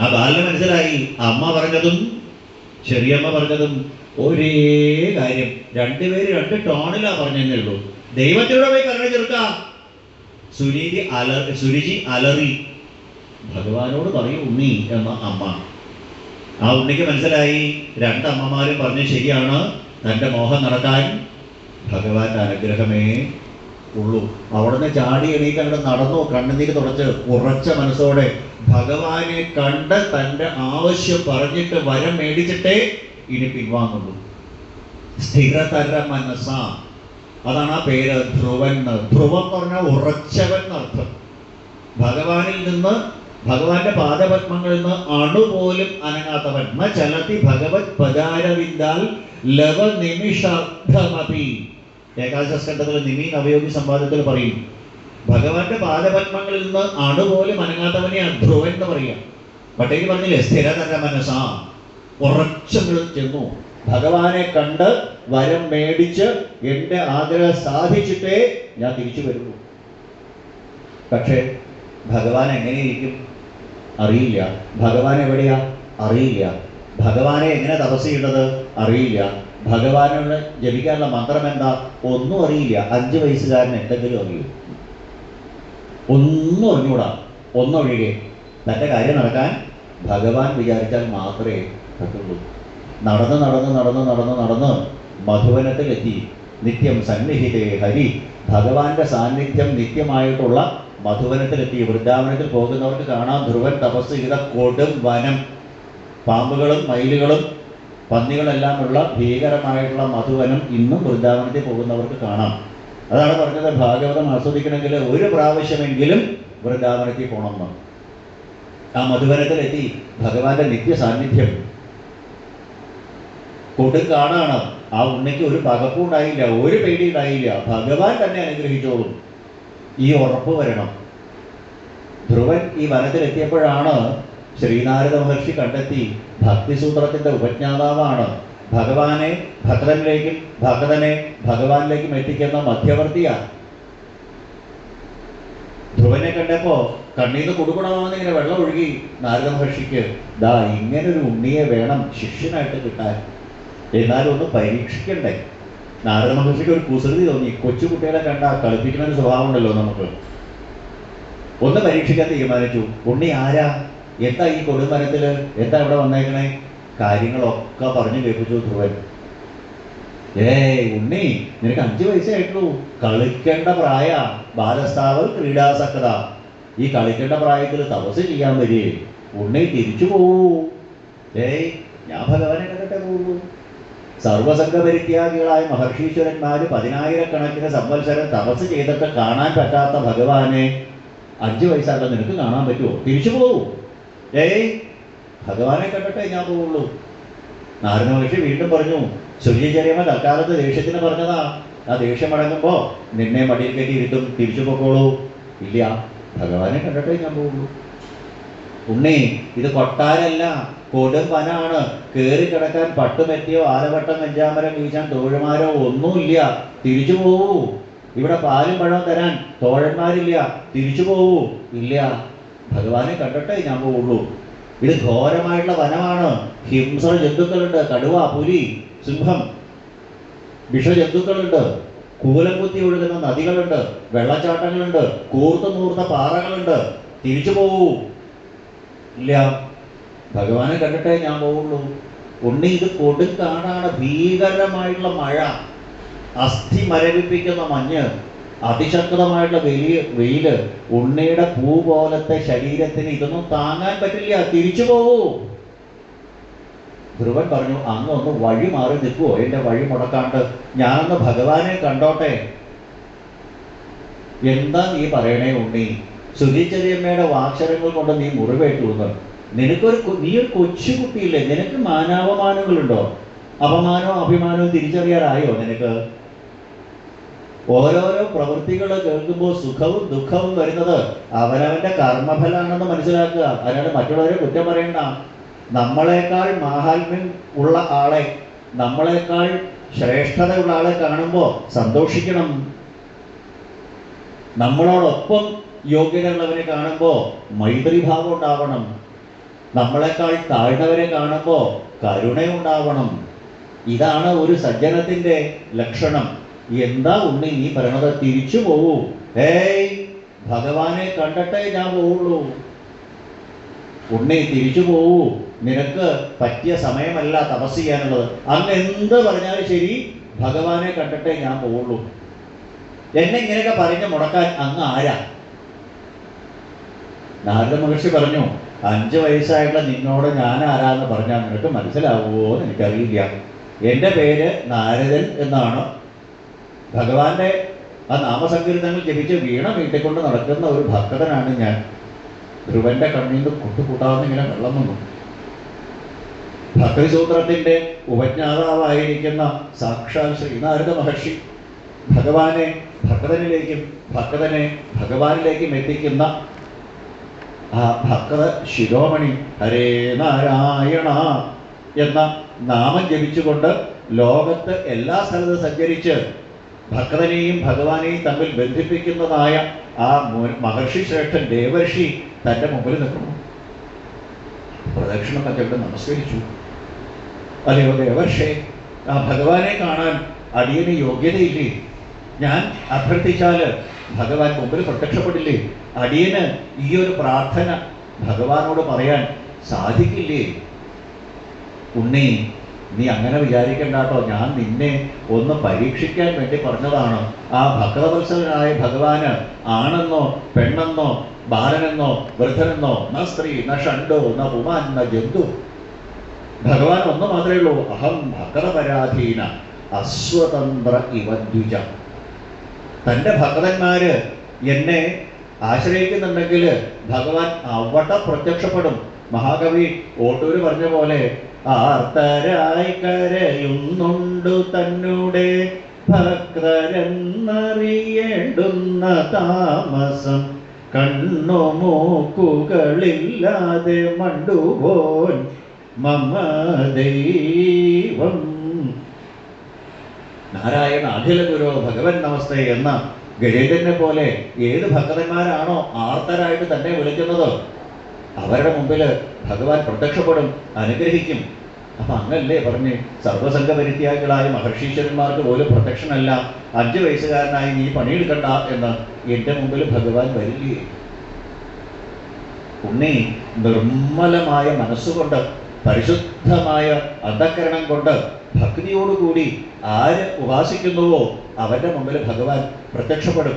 ആ ബാലിന് മനസ്സിലായി അമ്മ പറഞ്ഞതും ചെറിയമ്മ പറഞ്ഞതും ഒരേ കാര്യം. രണ്ടുപേര് 2 ടോണിലാ പറഞ്ഞതേ ഉള്ളൂ. ദൈവത്തിലൂടെ പോയി കരുണ ചെറുക്കാം. സുരുചി അലറി. ഭഗവാനോട് പറയൂ ഉണ്ണി എന്ന അമ്മ. ആ ഉണ്ണിക്ക് മനസ്സിലായി 2 അമ്മമാരും പറഞ്ഞു ശരിയാണ്. തൻ്റെ മോഹം നടക്കാൻ ഭഗവാന്റെ അനുഗ്രഹമേ ഉള്ളൂ. അവിടുന്ന് ചാടി എണീക്കങ്ങോട്ട് നടന്നു. കണ്ണുനീര് തുടച്ച് ഉറച്ച മനസ്സോടെ ഭഗവാനെ കണ്ട് തൻ്റെ ആവശ്യം പറഞ്ഞിട്ട് വരം മേടിച്ചിട്ടേ ഇനി പിൻവാങ്ങുള്ളൂ. സ്ഥിരതര മനസ്സ. അതാണ് ആ പേര് ധ്രുവൻ. ധ്രുവം എന്ന് പറഞ്ഞാൽ ഉറച്ചവൻ എന്നർത്ഥം. ഭഗവാനിൽ നിന്ന്, ഭഗവാന്റെ പാദപത്മങ്ങളിൽ നിന്ന് അണുപോലും അനങ്ങാത്തവൻ. ചലതി ഭഗവത് പദാരവിന്ദാൽ ലവനിമിഷാർദ്ധമപി. ഏകാദശസ്കന്ധത്തിൽ നിമി നവയോഗി സംവാദത്തിൽ പറയും, ഭഗവാന്റെ പാദപത്മങ്ങളിൽ നിന്ന് അണുപോലും അനങ്ങാത്തവനെ ധ്രുവൻ എന്ന് പറയാം. പട്ടേൽ പറഞ്ഞില്ലേ, സ്ഥിരതര മനസ്സാ, ഉറച്ചങ്ങൾ ചെന്നു ഭഗവാനെ കണ്ട് വരം മേടിച്ച് എൻ്റെ ആഗ്രഹം സാധിച്ചിട്ടേ ഞാൻ തിരിച്ചു വരുന്നു. പക്ഷേ ഭഗവാൻ എങ്ങനെയിരിക്കും അറിയില്ല. ഭഗവാൻ എവിടെയാ അറിയില്ല. ഭഗവാനെ എങ്ങനെ തപസ് ചെയ്യേണ്ടത് അറിയില്ല. ഭഗവാനോട് ജപിക്കാനുള്ള മന്ത്രം എന്താ ഒന്നും അറിയില്ല. 5 വയസ്സുകാരൻ എന്തെങ്കിലും അറിയൂ? ഒന്നും അറിഞ്ഞൂടാ. ഒന്നൊഴികെ തൻ്റെ കാര്യം നടക്കാൻ ഭഗവാൻ വിചാരിച്ചാൽ മാത്രമേ പറ്റുള്ളൂ. നടന്ന് നടന്ന് നടന്ന് നടന്ന് നടന്ന് മധുവനത്തിലെത്തി. നിത്യം സന്നിഹിതേ ഹരി, ഭഗവാന്റെ സാന്നിധ്യം നിത്യമായിട്ടുള്ള മധുവനത്തിലെത്തി. വൃന്ദാവനത്തിൽ പോകുന്നവർക്ക് കാണാം ധ്രുവൻ തപസ് ചെയ്ത കൊടും വനം, പാമ്പുകളും മയിലുകളും പന്നികളെല്ലാം ഉള്ള ഭീകരമായിട്ടുള്ള മധുവനം ഇന്നും വൃന്ദാവനത്തിൽ പോകുന്നവർക്ക് കാണാം. അതാണ് പറഞ്ഞത്, ഭാഗവതം ആസ്വദിക്കണമെങ്കിൽ ഒരു പ്രാവശ്യമെങ്കിലും വൃന്ദാവനത്തിൽ പോകണമെന്ന്. ആ മധുവനത്തിലെത്തി ഭഗവാന്റെ നിത്യ സാന്നിധ്യം കൊടുങ്കാടാണ്. ആ ഉണ്ണിക്ക് ഒരു പകപ്പുണ്ടായില്ല, ഒരു പേടിയുണ്ടായില്ല. ഭഗവാൻ തന്നെ അനുഗ്രഹിച്ചോളും. ഈ ഉറപ്പ് വരണം. ധ്രുവൻ ഈ വനത്തിലെത്തിയപ്പോഴാണ് ശ്രീനാരദ മഹർഷി കണ്ടെത്തി ഭക്തിസൂത്രത്തിന്റെ ഉപജ്ഞാതാവാണ്. ഭഗവാനെ ഭക്തനിലേക്കും ഭക്തനെ ഭഗവാനിലേക്കും എത്തിക്കുന്ന മധ്യവർത്തിയാണ്. ധ്രുവനെ കണ്ടപ്പോ കണ്ണീന്ന് കൊടുക്കണമെന്ന് ഇങ്ങനെ വെള്ളം ഒഴുകി നാരദ മഹർഷിക്ക്. ദാ ഇങ്ങനൊരു ഉണ്ണിയെ വേണം ശിഷ്യനായിട്ട് കിട്ടാൻ, എന്നാലും ഒന്ന് പരീക്ഷിക്കണ്ടേ. നാരദ മഹർഷിക്ക് ഒരു കുസൃതി തോന്നി. കൊച്ചുകുട്ടികളെ കണ്ട കളിപ്പിക്കുന്ന ഒരു സ്വഭാവം ഉണ്ടല്ലോ നമുക്ക്. ഒന്ന് പരീക്ഷിക്കാൻ തീരുമാനിച്ചു. ഉണ്ണി ആരാ, എന്താ ഈ കൊടുമരത്തില്, എന്താ ഇവിടെ വന്നേക്കണേ, കാര്യങ്ങളൊക്കെ പറഞ്ഞു കേൾപ്പിച്ചു ധ്രുവൻ. ഉണ്ണി, നിനക്ക് 5 വയസ്സേ ആയിട്ടുള്ളൂ, കളിക്കേണ്ട പ്രായ, ബാലസ്ഥാവൽ ക്രീഡാസക്ത. ഈ കളിക്കേണ്ട പ്രായത്തിൽ തപസ് ചെയ്യാൻ വരേ, ഉണ്ണി തിരിച്ചു പോവൂ. ഞാൻ ഭഗവാനെ കണ്ടിട്ടേ പോവുള്ളൂ. സർവസംഘപരിത്യാഗികളായ മഹർഷീശ്വരന്മാര് 10,000 സംവത്സരം തപസ് ചെയ്തിട്ട് കാണാൻ പറ്റാത്ത ഭഗവാനെ 5 വയസ്സാകുള്ള നിനക്ക് കാണാൻ പറ്റുമോ? തിരിച്ചു പോവൂ. ഭഗവാനെ കണ്ടിട്ടേ ഞാൻ പോവുള്ളൂ. നാരദ മഹർഷി വീണ്ടും പറഞ്ഞു, ശുചിചര്യമ്മ തൽക്കാലത്ത് ദേഷ്യത്തിന് പറഞ്ഞതാ. ആ ദേഷ്യം അടങ്ങുമ്പോ നിന്നെ മടിയിൽ കയറ്റി ഇരുത്തും, തിരിച്ചു പോക്കോളൂ. ഇല്ല, ഭഗവാനെ കണ്ടിട്ടേ ഞാൻ പോവുള്ളൂ. ഉണ്ണി, ഇത് കൊട്ടാരല്ല, കൊടും വനാണ്. കയറി കിടക്കാൻ പട്ടുമെത്തിയോ ആലവട്ടം വെഞ്ചാമരം വീശാൻ തോഴന്മാരോ ഒന്നുമില്ല. തിരിച്ചു പോവൂ. ഇവിടെ പാലും പഴവും തരാൻ തോഴന്മാരില്ല. തിരിച്ചു പോവൂ. ഇല്ല, ഭഗവാനെ കണ്ടിട്ടേ ഞാൻ പോവുള്ളൂ. ഇത് ഘോരമായിട്ടുള്ള വനമാണ്. ഹിംസ്ര ജന്തുക്കളുണ്ട്, കടുവ, പുലി, സിംഹം, വിഷജന്തുക്കളുണ്ട്, കൂലം കുത്തി ഒഴുകുന്ന നദികളുണ്ട്, വെള്ളച്ചാട്ടങ്ങളുണ്ട്, കൂർത്ത നൂർത്ത പാറകളുണ്ട്. തിരിച്ചു പോവൂ. ഇല്ല, ഭഗവാനെ കണ്ടിട്ടേ ഞാൻ പോവുള്ളൂ. ഉണ്ണി, ഇത് കൊടുങ്കാടാണ്. ഭീകരമായിട്ടുള്ള മഴ, അസ്ഥി മരവിപ്പിക്കുന്ന മഞ്ഞ്, അതിശക്തമായിട്ടുള്ള വലിയ വെയില്. ഉണ്ണിയുടെ പൂ പോലത്തെ ശരീരത്തിന് ഇതൊന്നും താങ്ങാൻ പറ്റില്ല. തിരിച്ചു പോവൂ. ധ്രുവൻ പറഞ്ഞു, അങ്ങ് ഒന്ന് വഴി മാറി നിൽക്കുവോ, എന്റെ വഴി മുടക്കാണ്ട്? ഞാനൊന്ന് ഭഗവാനെ കണ്ടോട്ടെ. എന്താ നീ പറയണേ ഉണ്ണി? സുധീചര്യമ്മയുടെ വാക്ഷരങ്ങൾ കൊണ്ട് നീ മുറിവേറ്റുന്ന്. നീ ഒരു കൊച്ചുകുട്ടിയില്ലേ? നിനക്ക് മാനാപമാനങ്ങളുണ്ടോ? അപമാനവും അഭിമാനവും തിരിച്ചറിയാറായോ നിനക്ക്? ഓരോരോ പ്രവൃത്തികൾ കേൾക്കുമ്പോൾ സുഖവും ദുഃഖവും വരുന്നത് അവനവന്റെ കർമ്മഫലാണെന്ന് മനസ്സിലാക്കുക. അതിനാണ് മറ്റുള്ളവരെ കുറ്റം പറയണ്ട. നമ്മളെക്കാൾ മാഹാത്മ്യം ഉള്ള ആളെ, നമ്മളെക്കാൾ ശ്രേഷ്ഠതയുള്ള ആളെ കാണുമ്പോൾ സന്തോഷിക്കണം. നമ്മളോടൊപ്പം യോഗ്യതയുള്ളവരെ കാണുമ്പോൾ മൈത്രിഭാവം ഉണ്ടാവണം. നമ്മളെക്കാൾ താഴ്ന്നവരെ കാണുമ്പോൾ കരുണയുണ്ടാവണം. ഇതാണ് ഒരു സജ്ജനത്തിന്റെ ലക്ഷണം. എന്താ ഉണ്ണി നീ പറയണത്? തിരിച്ചു പോവൂ. ഭഗവാനെ കണ്ടിട്ടേ ഞാൻ പോവുള്ളൂ. ഉണ്ണി, തിരിച്ചു പോവൂ. നിനക്ക് പറ്റിയ സമയമല്ല തപസ് ചെയ്യാനുള്ളത്. അങ്ങ് എന്ത് പറഞ്ഞാലും ശരി, ഭഗവാനെ കണ്ടിട്ടേ ഞാൻ പോവുള്ളൂ. എന്നെ ഇങ്ങനെയൊക്കെ പറഞ്ഞ് മുടക്കാൻ അങ്ങ് ആരാ? നാരദ മഹർഷി പറഞ്ഞു, 5 വയസ്സായിട്ടുള്ള നിന്നോട് ഞാൻ ആരാന്ന് പറഞ്ഞാൽ നിനക്ക് മനസ്സിലാവുമോ എന്ന് എനിക്കറിയില്ല. എൻ്റെ പേര് നാരദൻ എന്നാണ്. ഭഗവാന്റെ ആ നാമസങ്കീർത്തനങ്ങൾ ജപിച്ച് വീണ വീട്ടിക്കൊണ്ട് നടക്കുന്ന ഒരു ഭക്തനാണ് ഞാൻ. ധ്രുവന്റെ കണ്ണീന്ന് കൂട്ടാവുന്ന ഇങ്ങനെ വെള്ളം വന്നു. ഭക്തിസൂത്രത്തിൻ്റെ ഉപജ്ഞാതാവായിരിക്കുന്ന സാക്ഷാൽ ശ്രീനാരദ മഹർഷി ഭഗവാനെ ഭക്തനിലേക്കും ഭക്തനെ ഭഗവാനിലേക്കും എത്തിക്കുന്ന ആ ഭക്ത ശിരോമണി ഹരേ നാരായണ എന്ന നാമം ജപിച്ചുകൊണ്ട് ലോകത്ത് എല്ലാ സ്ഥലത്തും സഞ്ചരിച്ച് ഭക്തനെയും ഭഗവാനെയും തമ്മിൽ ബന്ധിപ്പിക്കുന്നതായ ആ മഹർഷി ശ്രേഷ്ഠൻ ദേവർഷി തൻ്റെ മുമ്പിൽ നിൽക്കുന്നു. പ്രദക്ഷിണം കണ്ടിട്ട് നമസ്കരിച്ചു. അല്ലയോ ദേവർഷേ, ആ ഭഗവാനെ കാണാൻ അടിയന് യോഗ്യതയില്ലേ? ഞാൻ അഭ്യർത്ഥിച്ചാൽ ഭഗവാൻ മുമ്പിൽ പ്രത്യക്ഷപ്പെടില്ലേ? അടിയന് ഈ ഒരു പ്രാർത്ഥന ഭഗവാനോട് പറയാൻ സാധിക്കില്ലേ? ഉണ്ണി, നീ അങ്ങനെ വിചാരിക്കണ്ടാട്ടോ. ഞാൻ നിന്നെ ഒന്ന് പരീക്ഷിക്കാൻ വേണ്ടി പറഞ്ഞതാണ്. ആ ഭക്തവത്സലനായ ഭഗവാന് ആണെന്നോ പെണ്ണെന്നോ ബാലനെന്നോ വൃദ്ധനെന്നോ ന സ്ത്രീ ന ഷണ്ടോ ന പുമാൻ ന ജന്തു. ഭഗവാൻ ഒന്ന് മാത്രമേ ഉള്ളൂ. അഹം ഭക്തപരാധീന അസ്വതന്ത്ര ഇവ ദ്വിജ. തൻ്റെ ഭക്തന്മാര് എന്നെ ആശ്രയിക്കുന്നുണ്ടെങ്കിൽ ഭഗവാൻ അവിടെ പ്രത്യക്ഷപ്പെടും. മഹാകവി ഓട്ടൂര് പറഞ്ഞ പോലെ ആർത്തരായി കരയുന്നുണ്ടു തന്നോടെ ഭക്തരെന്നറിയേണ്ടുന്ന താമസം കണ്ണു മൂക്കുകളില്ലാതെ മണ്ടുപോൻ മമ ദൈവം. നാരായണ അഖില ഗുരു ഭഗവൻ നമസ്തേ എന്ന ഗരുഡനെ പോലെ ഏത് ഭക്തന്മാരാണോ ആർത്തരായിട്ട് തന്നെ വിളിക്കുന്നത് അവരുടെ മുമ്പിൽ ഭഗവാൻ പ്രത്യക്ഷപ്പെടും, അനുഗ്രഹിക്കും. അപ്പൊ അങ്ങല്ലേ പറഞ്ഞ് സർവസംഘ പരിത്യാഗികളായ മഹർഷീശ്വരന്മാർക്ക് പോലും പ്രത്യക്ഷനല്ല. 5 വയസ്സുകാരനായി നീ പണിയെടുക്കണ്ട എന്ന് എൻ്റെ മുമ്പിൽ ഭഗവാൻ വരില്ലേ? ഉണ്ണി, നിർമ്മലമായ മനസ്സുകൊണ്ട് പരിശുദ്ധമായ അന്ധകരണം കൊണ്ട് ഭക്തിയോടുകൂടി ആര് ഉപാസിക്കുന്നുവോ അവരുടെ മുമ്പിൽ ഭഗവാൻ പ്രത്യക്ഷപ്പെടും.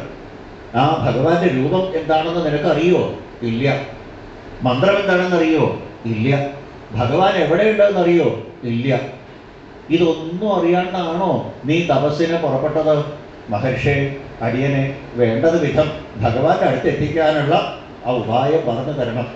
ആ ഭഗവാന്റെ രൂപം എന്താണെന്ന് നിനക്കറിയോ? ഇല്ല. മന്ത്രം എന്താണെന്നറിയോ? ഇല്ല. ഭഗവാൻ എവിടെയുണ്ടെന്നറിയോ? ഇല്ല. ഇതൊന്നും അറിയാണ്ടാണോ നീ തപസ്സിന് പുറപ്പെട്ടത്? മഹർഷേ, അടിയനെ വേണ്ടത് വിധം ഭഗവാന്റെ അടുത്ത് എത്തിക്കാനുള്ള ആ ഉപായം പറഞ്ഞു തരണം.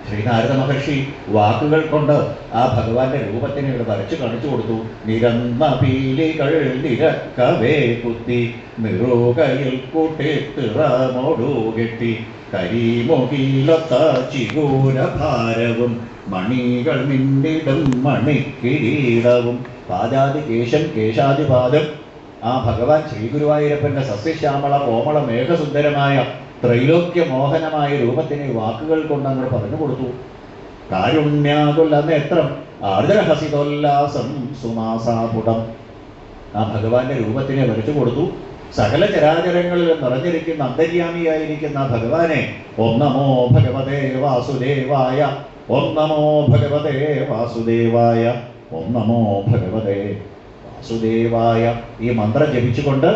ശ്രീനാരദ മഹർഷി വാക്കുകൾ കൊണ്ട് ആ ഭഗവാന്റെ രൂപത്തിനെ ഇവിടെ വരച്ചു കാണിച്ചു കൊടുത്തു. നിരന്ന പീലികൾ നിരക്കവേ കുത്തി നിറുകയിൽ കൂട്ടി തിറമോടു കെട്ടി കരിമൊകിലത്ത ചിഗൂരഭാരവും മണികൾ മിന്നിടും മണിക്കിരീടവും പാദാതി കേശം കേശാദിപാദം. ആ ഭഗവാൻ ശ്രീഗുരുവായൂരപ്പന്റെ സസ്യശ്യാമള കോമള മേഘസുന്ദരമായ ത്രൈലോക്യ മോഹനമായ രൂപത്തിനെ വാക്കുകൾ കൊണ്ട് അങ്ങോട്ട് പറഞ്ഞു കൊടുത്തു. കാരുണ്യാകുല നേത്രം ആർദ്രഹസിതോല്ലാസം സുമാസാപുടം. ആ ഭഗവാന്റെ രൂപത്തിനെ വരച്ചു കൊടുത്തു. സകല ചരാചരങ്ങളിൽ നിറഞ്ഞിരിക്കുന്ന അന്തര്യാമിയായിരിക്കുന്ന ഭഗവാനെ ഓം നമോ ഭഗവതേ വാസുദേവായ, ഓം നമോ ഭഗവതേ വാസുദേവായ, ഓം നമോ ഭഗവതേ വാസുദേവായ ഈ മന്ത്രം ജപിച്ചുകൊണ്ട്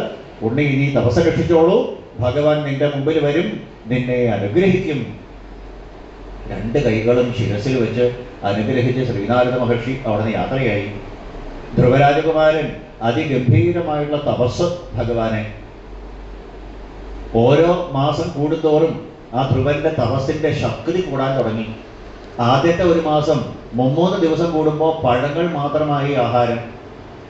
ഉണ്ണി നീ തപസ്സ രക്ഷിച്ചോളൂ. ഭഗവാൻ നിന്റെ മുമ്പിൽ വരും, നിന്നെ അനുഗ്രഹിക്കും. 2 കൈകളും ശിരസിൽ വെച്ച് അനുഗ്രഹിച്ച് ശ്രീനാരദ മഹർഷി അവിടെ നിന്ന് യാത്രയായി. ധ്രുവരാജകുമാരൻ അതിഗംഭീരമായുള്ള തപസ് ഭഗവാനെ ഓരോ മാസം കൂടുന്തോറും ആ ധ്രുവന്റെ തപസ്സിന്റെ ശക്തി കൂടാൻ തുടങ്ങി. ആദ്യത്തെ 1 മാസം 3 ദിവസം കൂടുമ്പോൾ പഴങ്ങൾ മാത്രമായി ആഹാരം.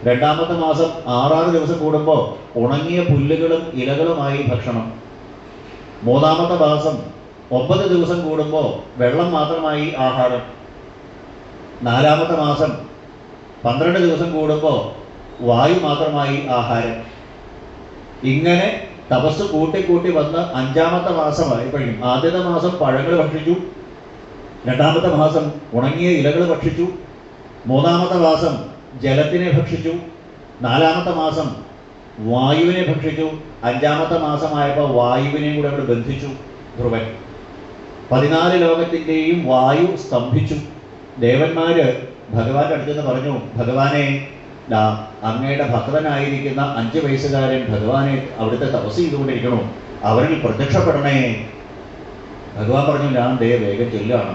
2ാമത്തെ മാസം 6 ദിവസം കൂടുമ്പോൾ ഉണങ്ങിയ പുല്ലുകളും ഇലകളുമായി ഭക്ഷണം. 3ാമത്തെ മാസം 9 ദിവസം കൂടുമ്പോൾ വെള്ളം മാത്രമായി ആഹാരം. 4ാമത്തെ മാസം 12 ദിവസം കൂടുമ്പോൾ വായു മാത്രമായി ആഹാരം. ഇങ്ങനെ തപസ് കൂട്ടി വന്ന് 5ാമത്തെ മാസമായപ്പോഴും ആദ്യത്തെ മാസം പഴങ്ങൾ ഭക്ഷിച്ചു, 2ാമത്തെ മാസം ഉണങ്ങിയ ഇലകൾ ഭക്ഷിച്ചു, 3ാമത്തെ മാസം ജലത്തിനെ ഭക്ഷിച്ചു, 4ാമത്തെ മാസം വായുവിനെ ഭക്ഷിച്ചു, 5ാമത്തെ മാസമായപ്പോൾ വായുവിനെയും കൂടെ അവിടെ ബന്ധിച്ചു ധ്രുവൻ. 14 ലോകത്തിൻ്റെയും വായു സ്തംഭിച്ചു. ദേവന്മാര് ഭഗവാന്റെ അടുത്ത് പറഞ്ഞു, ഭഗവാനെ അങ്ങയുടെ ഭക്തനായിരിക്കുന്ന 5 വയസ്സുകാരൻ ഭഗവാനെ അവിടുത്തെ തപസ് ചെയ്തുകൊണ്ടിരിക്കണു, അവരിൽ പ്രത്യക്ഷപ്പെടണേ. ഭഗവാൻ പറഞ്ഞു, ഞാൻ വേഗം ചെല്ലുകയാണ്.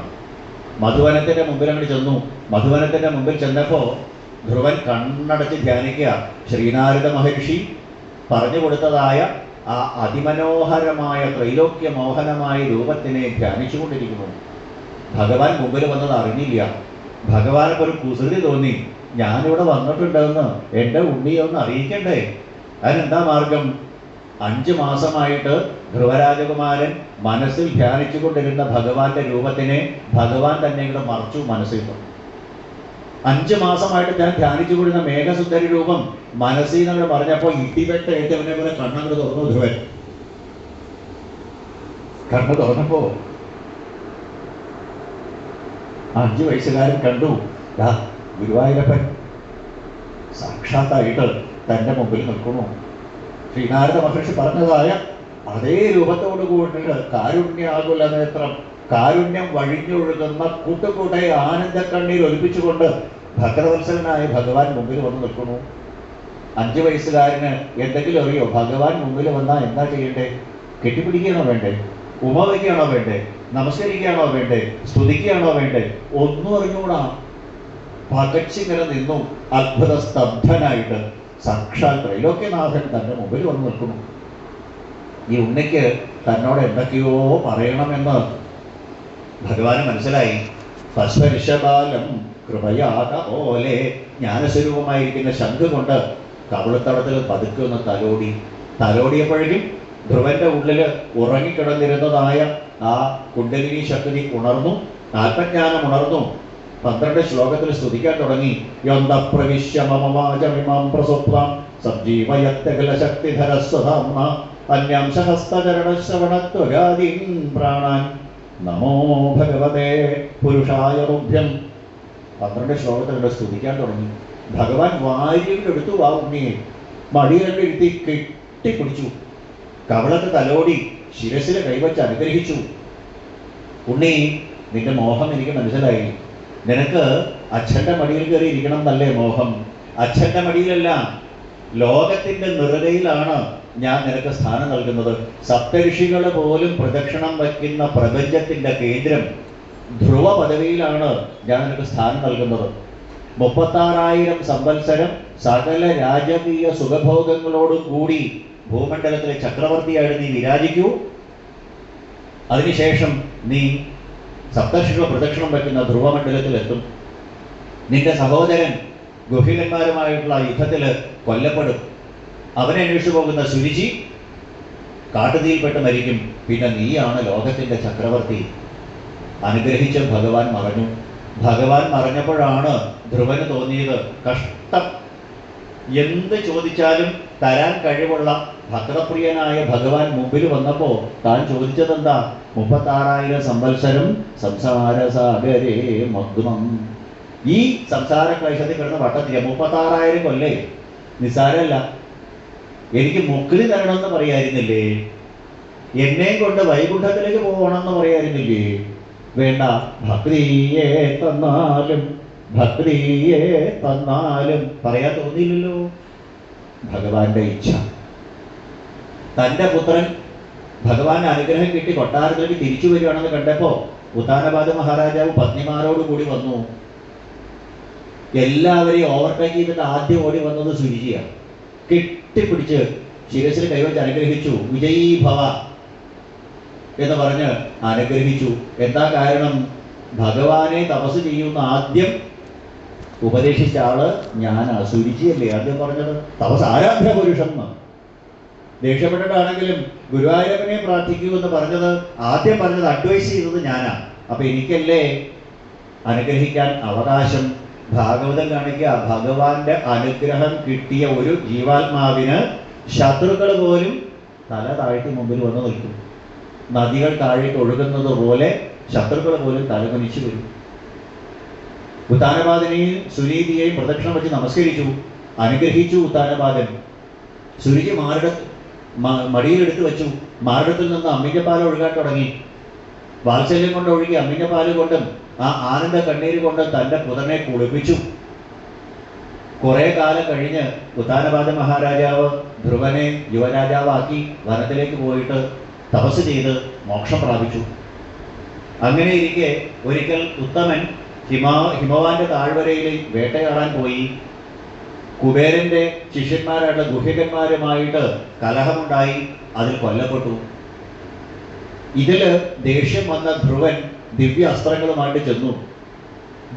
മധുവനത്തിൻ്റെ മുമ്പിൽ അങ്ങോട്ട് ചെന്നു. മധുവനത്തിൻ്റെ മുമ്പിൽ ചെന്നപ്പോൾ ധ്രുവൻ കണ്ണടച്ച് ധ്യാനിക്കുക. ശ്രീനാരദ മഹർഷി പറഞ്ഞു കൊടുത്തതായ ആ അതിമനോഹരമായ ത്രൈലോക്യ മോഹനമായ രൂപത്തിനെ ധ്യാനിച്ചുകൊണ്ടിരിക്കുന്നു. ഭഗവാൻ മുമ്പിൽ വന്നത് അറിഞ്ഞില്ല. ഭഗവാനൊക്കെ ഒരു കുസൃതി തോന്നി, ഞാനിവിടെ വന്നിട്ടുണ്ടെന്ന് എൻ്റെ ഉണ്ണിയെ ഒന്ന് അറിയിക്കണ്ടേ? അതിനെന്താ മാർഗം? 5 മാസമായിട്ട് ധ്രുവരാജകുമാരൻ മനസ്സിൽ ധ്യാനിച്ചുകൊണ്ടിരുന്ന ഭഗവാന്റെ രൂപത്തിനെ ഭഗവാൻ തന്നെ ഇവിടെ മറച്ചു മനസ്സിൽ. 5 മാസമായിട്ട് ഞാൻ ധ്യാനിച്ചുകൊണ്ടിരുന്ന മേഘസുന്ദരി രൂപം മനസ്സിൽ നിന്ന് പറഞ്ഞപ്പോൾ ഇടിവെട്ട് ഏറ്റവനെ പോലെ കണ്ണങ്ങൾ തുറന്നു ധ്രുവൻ. കണ്ണു തുറന്നപ്പോ 5 വയസ്സുകാരൻ കണ്ടു, ഗുരുവായൂരപ്പൻ സാക്ഷാത്തായിട്ട് തൻ്റെ മുമ്പിൽ നിൽക്കുന്നു. ശ്രീനാരദ മഹർഷി പറഞ്ഞതായ അതേ രൂപത്തോടു കൂടിയിട്ട് കാരുണ്യാകുല നേത്രം, കാരുണ്യം വഴിഞ്ഞൊഴുകുന്ന കൂട്ടുകൂടെ ആനന്ദക്കണ്ണീർ ഒലിപ്പിച്ചുകൊണ്ട് ഭക്തവത്സലനായ ഭഗവാൻ മുമ്പിൽ വന്ന് നിൽക്കുന്നു. 5 വയസ്സുകാരന് എന്തെങ്കിലും അറിയോ? ഭഗവാൻ മുമ്പിൽ വന്നാൽ എന്താ ചെയ്യണ്ടേ? കെട്ടിപ്പിടിക്കുകയാണോ വേണ്ടേ? ഉമ വയ്ക്കുകയാണോ വേണ്ടേ? നമസ്കരിക്കുകയാണോ വേണ്ടേ? സ്തുതിക്കുകയാണോ വേണ്ടേ? ഒന്നും അറിഞ്ഞൂടാ. പകച്ചിങ്ങനെ നിന്നു അത്ഭുത സ്തബ്ധനായിട്ട്. സാക്ഷാൽ ത്രൈലോക്യനാഥൻ തൻ്റെ മുമ്പിൽ വന്ന് നിൽക്കുന്നു. ഈ ഉണ്ണിക്ക് തന്നോട് എന്തൊക്കെയോ പറയണമെന്ന് ഭഗവാന് മനസ്സിലായി. പശ്വരിഷബാലം കൃപയാത പോലെ ജ്ഞാനസ്വരൂപമായിരിക്കുന്ന ശംഖ് കൊണ്ട് കവിളത്തടത്തിൽ പതുക്കെ ഒന്ന് തലോടിയപ്പോഴേക്കും ധ്രുവന്റെ ഉള്ളിൽ ഉറങ്ങിക്കിടന്നിരുന്നതായ ആ കുണ്ടലിനി ശക്തി ഉണർന്നു, ആത്മജ്ഞാനം ഉണർന്നു. 12 ശ്ലോകത്തിൽ സ്തുതിക്കാൻ തുടങ്ങി. യോന്തപ്രവിശ്യമമവാചമിമാം പ്രസുപ്താം സഞ്ജീവയത്യഖിലശക്തിധരസ്വധാംന അന്യാം സഹസ്തചരണശ്രവണത്വഗാദീൻ പ്രാണാൻ നമോ ഭഗവതേ പുരുഷായ തുഭ്യം. 12 ശ്ലോകത്തിലൂടെ സ്തുതിക്കാൻ തുടങ്ങി. ഭഗവാൻ വാരിയിലെടുത്തു ആ ഉണ്ണിയെ മടിയിലിരുത്തി കെട്ടിപ്പിടിച്ചു, കവളത്ത് തലോടി, ശിരസിൽ കൈവച്ച് അനുഗ്രഹിച്ചു. ഉണ്ണി, നിന്റെ മോഹം എനിക്ക് മനസ്സിലായി. നിനക്ക് അച്ഛൻ്റെ മടിയിൽ കയറി ഇരിക്കണം എന്നല്ലേ മോഹം? അച്ഛൻ്റെ മടിയിലല്ല, ലോകത്തിൻ്റെ നെറുകയിലാണ് ഞാൻ നിനക്ക് സ്ഥാനം നൽകുന്നത്. സപ്തഋഷികൾ പോലും പ്രദക്ഷിണം വയ്ക്കുന്ന പ്രപഞ്ചത്തിൻ്റെ കേന്ദ്രം ധ്രുവ പദവിയിലാണ് ഞാൻ നിനക്ക് സ്ഥാനം നൽകുന്നത്. 36,000 സംവത്സരം സകല രാജകീയ സുഖഭോഗങ്ങളോടും കൂടി ഭൂമണ്ഡലത്തിലെ ചക്രവർത്തിയായിട്ട് നീ വിരാജിക്കൂ. അതിനുശേഷം നീ സപ്തർഷികൾ പ്രദക്ഷിണം വയ്ക്കുന്ന ധ്രുവമണ്ഡലത്തിലെത്തും. നിന്റെ സഹോദരൻ ഗുഹികന്മാരുമായിട്ടുള്ള യുദ്ധത്തിൽ കൊല്ലപ്പെടും. അവനെ അന്വേഷിച്ചു പോകുന്ന സുരുചി കാട്ടുതീയിൽപ്പെട്ട് മരിക്കും. പിന്നെ നീയാണ് ലോകത്തിൻ്റെ ചക്രവർത്തി. അനുഗ്രഹിച്ച് ഭഗവാൻ മറഞ്ഞു. ഭഗവാൻ മറഞ്ഞപ്പോഴാണ് ധ്രുവന് തോന്നിയത്, കഷ്ടം, എന്ത് ചോദിച്ചാലും തരാൻ കഴിവുള്ള ഭക്തപ്രിയനായ ഭഗവാൻ മുമ്പിൽ വന്നപ്പോൾ താൻ ചോദിച്ചതെന്താ? 36,000 സംവത്സരം സംസാര സാഗരേ മഗ്നം. ഈ സംസാര ക്ലേശത്തിൽ കിടന്ന് വട്ടത്തില്ല. 36,000 കൊല്ലേ നിസ്സാരമല്ല. എനിക്ക് മുക്തി തരണമെന്ന് പറയായിരുന്നില്ലേ? എന്നെയും കൊണ്ട് വൈകുണ്ഠത്തിലേക്ക് പോകണമെന്ന് പറയായിരുന്നില്ലേ? വേണ്ട, ഭക്തിയെ തന്നാലും പറയാൻ തോന്നിയില്ലല്ലോ. ഭഗവാന്റെ ഇച്ഛ. തൻ്റെ പുത്രൻ ഭഗവാന്റെ അനുഗ്രഹം കിട്ടി കൊട്ടാരത്തിലേക്ക് തിരിച്ചു വരികയാണെന്ന് കണ്ടപ്പോൾ ഉത്താനപാദ മഹാരാജാവ് പത്നിമാരോട് കൂടി വന്നു. എല്ലാവരെയും ഓവർടേക്ക് ചെയ്തിട്ട് ആദ്യം ഓടി വന്നത് സുരുചിയാണ്. കെട്ടിപ്പിടിച്ച് ശിരസിൽ കൈവച്ച് അനുഗ്രഹിച്ചു. വിജയീ ഭവ എന്ന് പറഞ്ഞ് അനുഗ്രഹിച്ചു. എന്താ കാരണം? ഭഗവാനെ തപസ് ചെയ്യുന്ന ആദ്യം ഉപദേശിച്ച ആള് ഞാനാ, സുരുചിയല്ലേ ആദ്യം പറഞ്ഞത്. തപസ് ആരാധ്യ പുരുഷം എന്ന്. ദേഷ്യപ്പെട്ടിട്ടാണെങ്കിലും ഗുരുവായൂരപ്പനെ പ്രാർത്ഥിക്കൂ എന്ന് പറഞ്ഞത് ആദ്യം പറഞ്ഞത് അഡ്വൈസ് ചെയ്തത് ഞാനാ. അപ്പൊ എനിക്കല്ലേ അനുഗ്രഹിക്കാൻ അവകാശം. ഭാഗവതം കാണിക്കുക, ഭഗവാന്റെ അനുഗ്രഹം കിട്ടിയ ഒരു ജീവാത്മാവിന് ശത്രുക്കൾ പോലും തല താഴ്ത്തി മുമ്പിൽ വന്ന് നിൽക്കും. നദികൾ താഴേക്ക് ഒഴുകുന്നത് പോലെ ശത്രുക്കൾ പോലും തലകുനിച്ചു വരും. ഉത്താനപാദനെയും സുനീതിയെയും പ്രദക്ഷിണം വെച്ച് നമസ്കരിച്ചു, അനുഗ്രഹിച്ചു ഉത്താനപാദൻ. സുരുചി മടിയിലെടുത്ത് വെച്ചു. മാറിടത്തിൽ നിന്ന് അമ്മിഞ്ഞപ്പാൽ ഒഴുകാൻ തുടങ്ങി. വാത്സല്യം കൊണ്ട് ഒഴുകി അമ്മിഞ്ഞപ്പാല് കൊണ്ടും ആ ആനന്ദ കണ്ണീര് കൊണ്ടും തൻ്റെ പുത്രനെ കുളിപ്പിച്ചു. കുറെ കാലം കഴിഞ്ഞ് ഉത്താനപാദ മഹാരാജാവ് ധ്രുവനെ യുവരാജാവാക്കി വനത്തിലേക്ക് പോയിട്ട് തപസ് ചെയ്ത് മോക്ഷം പ്രാപിച്ചു. അങ്ങനെ ഇരിക്കെ ഒരിക്കൽ ഉത്തമൻ ഹിമവാന്റെ താഴ്വരയിൽ വേട്ടയാടാൻ പോയി. കുബേരന്റെ ശിഷ്യന്മാരായിട്ടുള്ള ഗുഹികന്മാരുമായിട്ട് കലഹമുണ്ടായി, അതിൽ കൊല്ലപ്പെട്ടു. ഇതിൽ ദേഷ്യം വന്ന ധ്രുവൻ ദിവ്യ അസ്ത്രങ്ങളുമായിട്ട് ചെന്നു.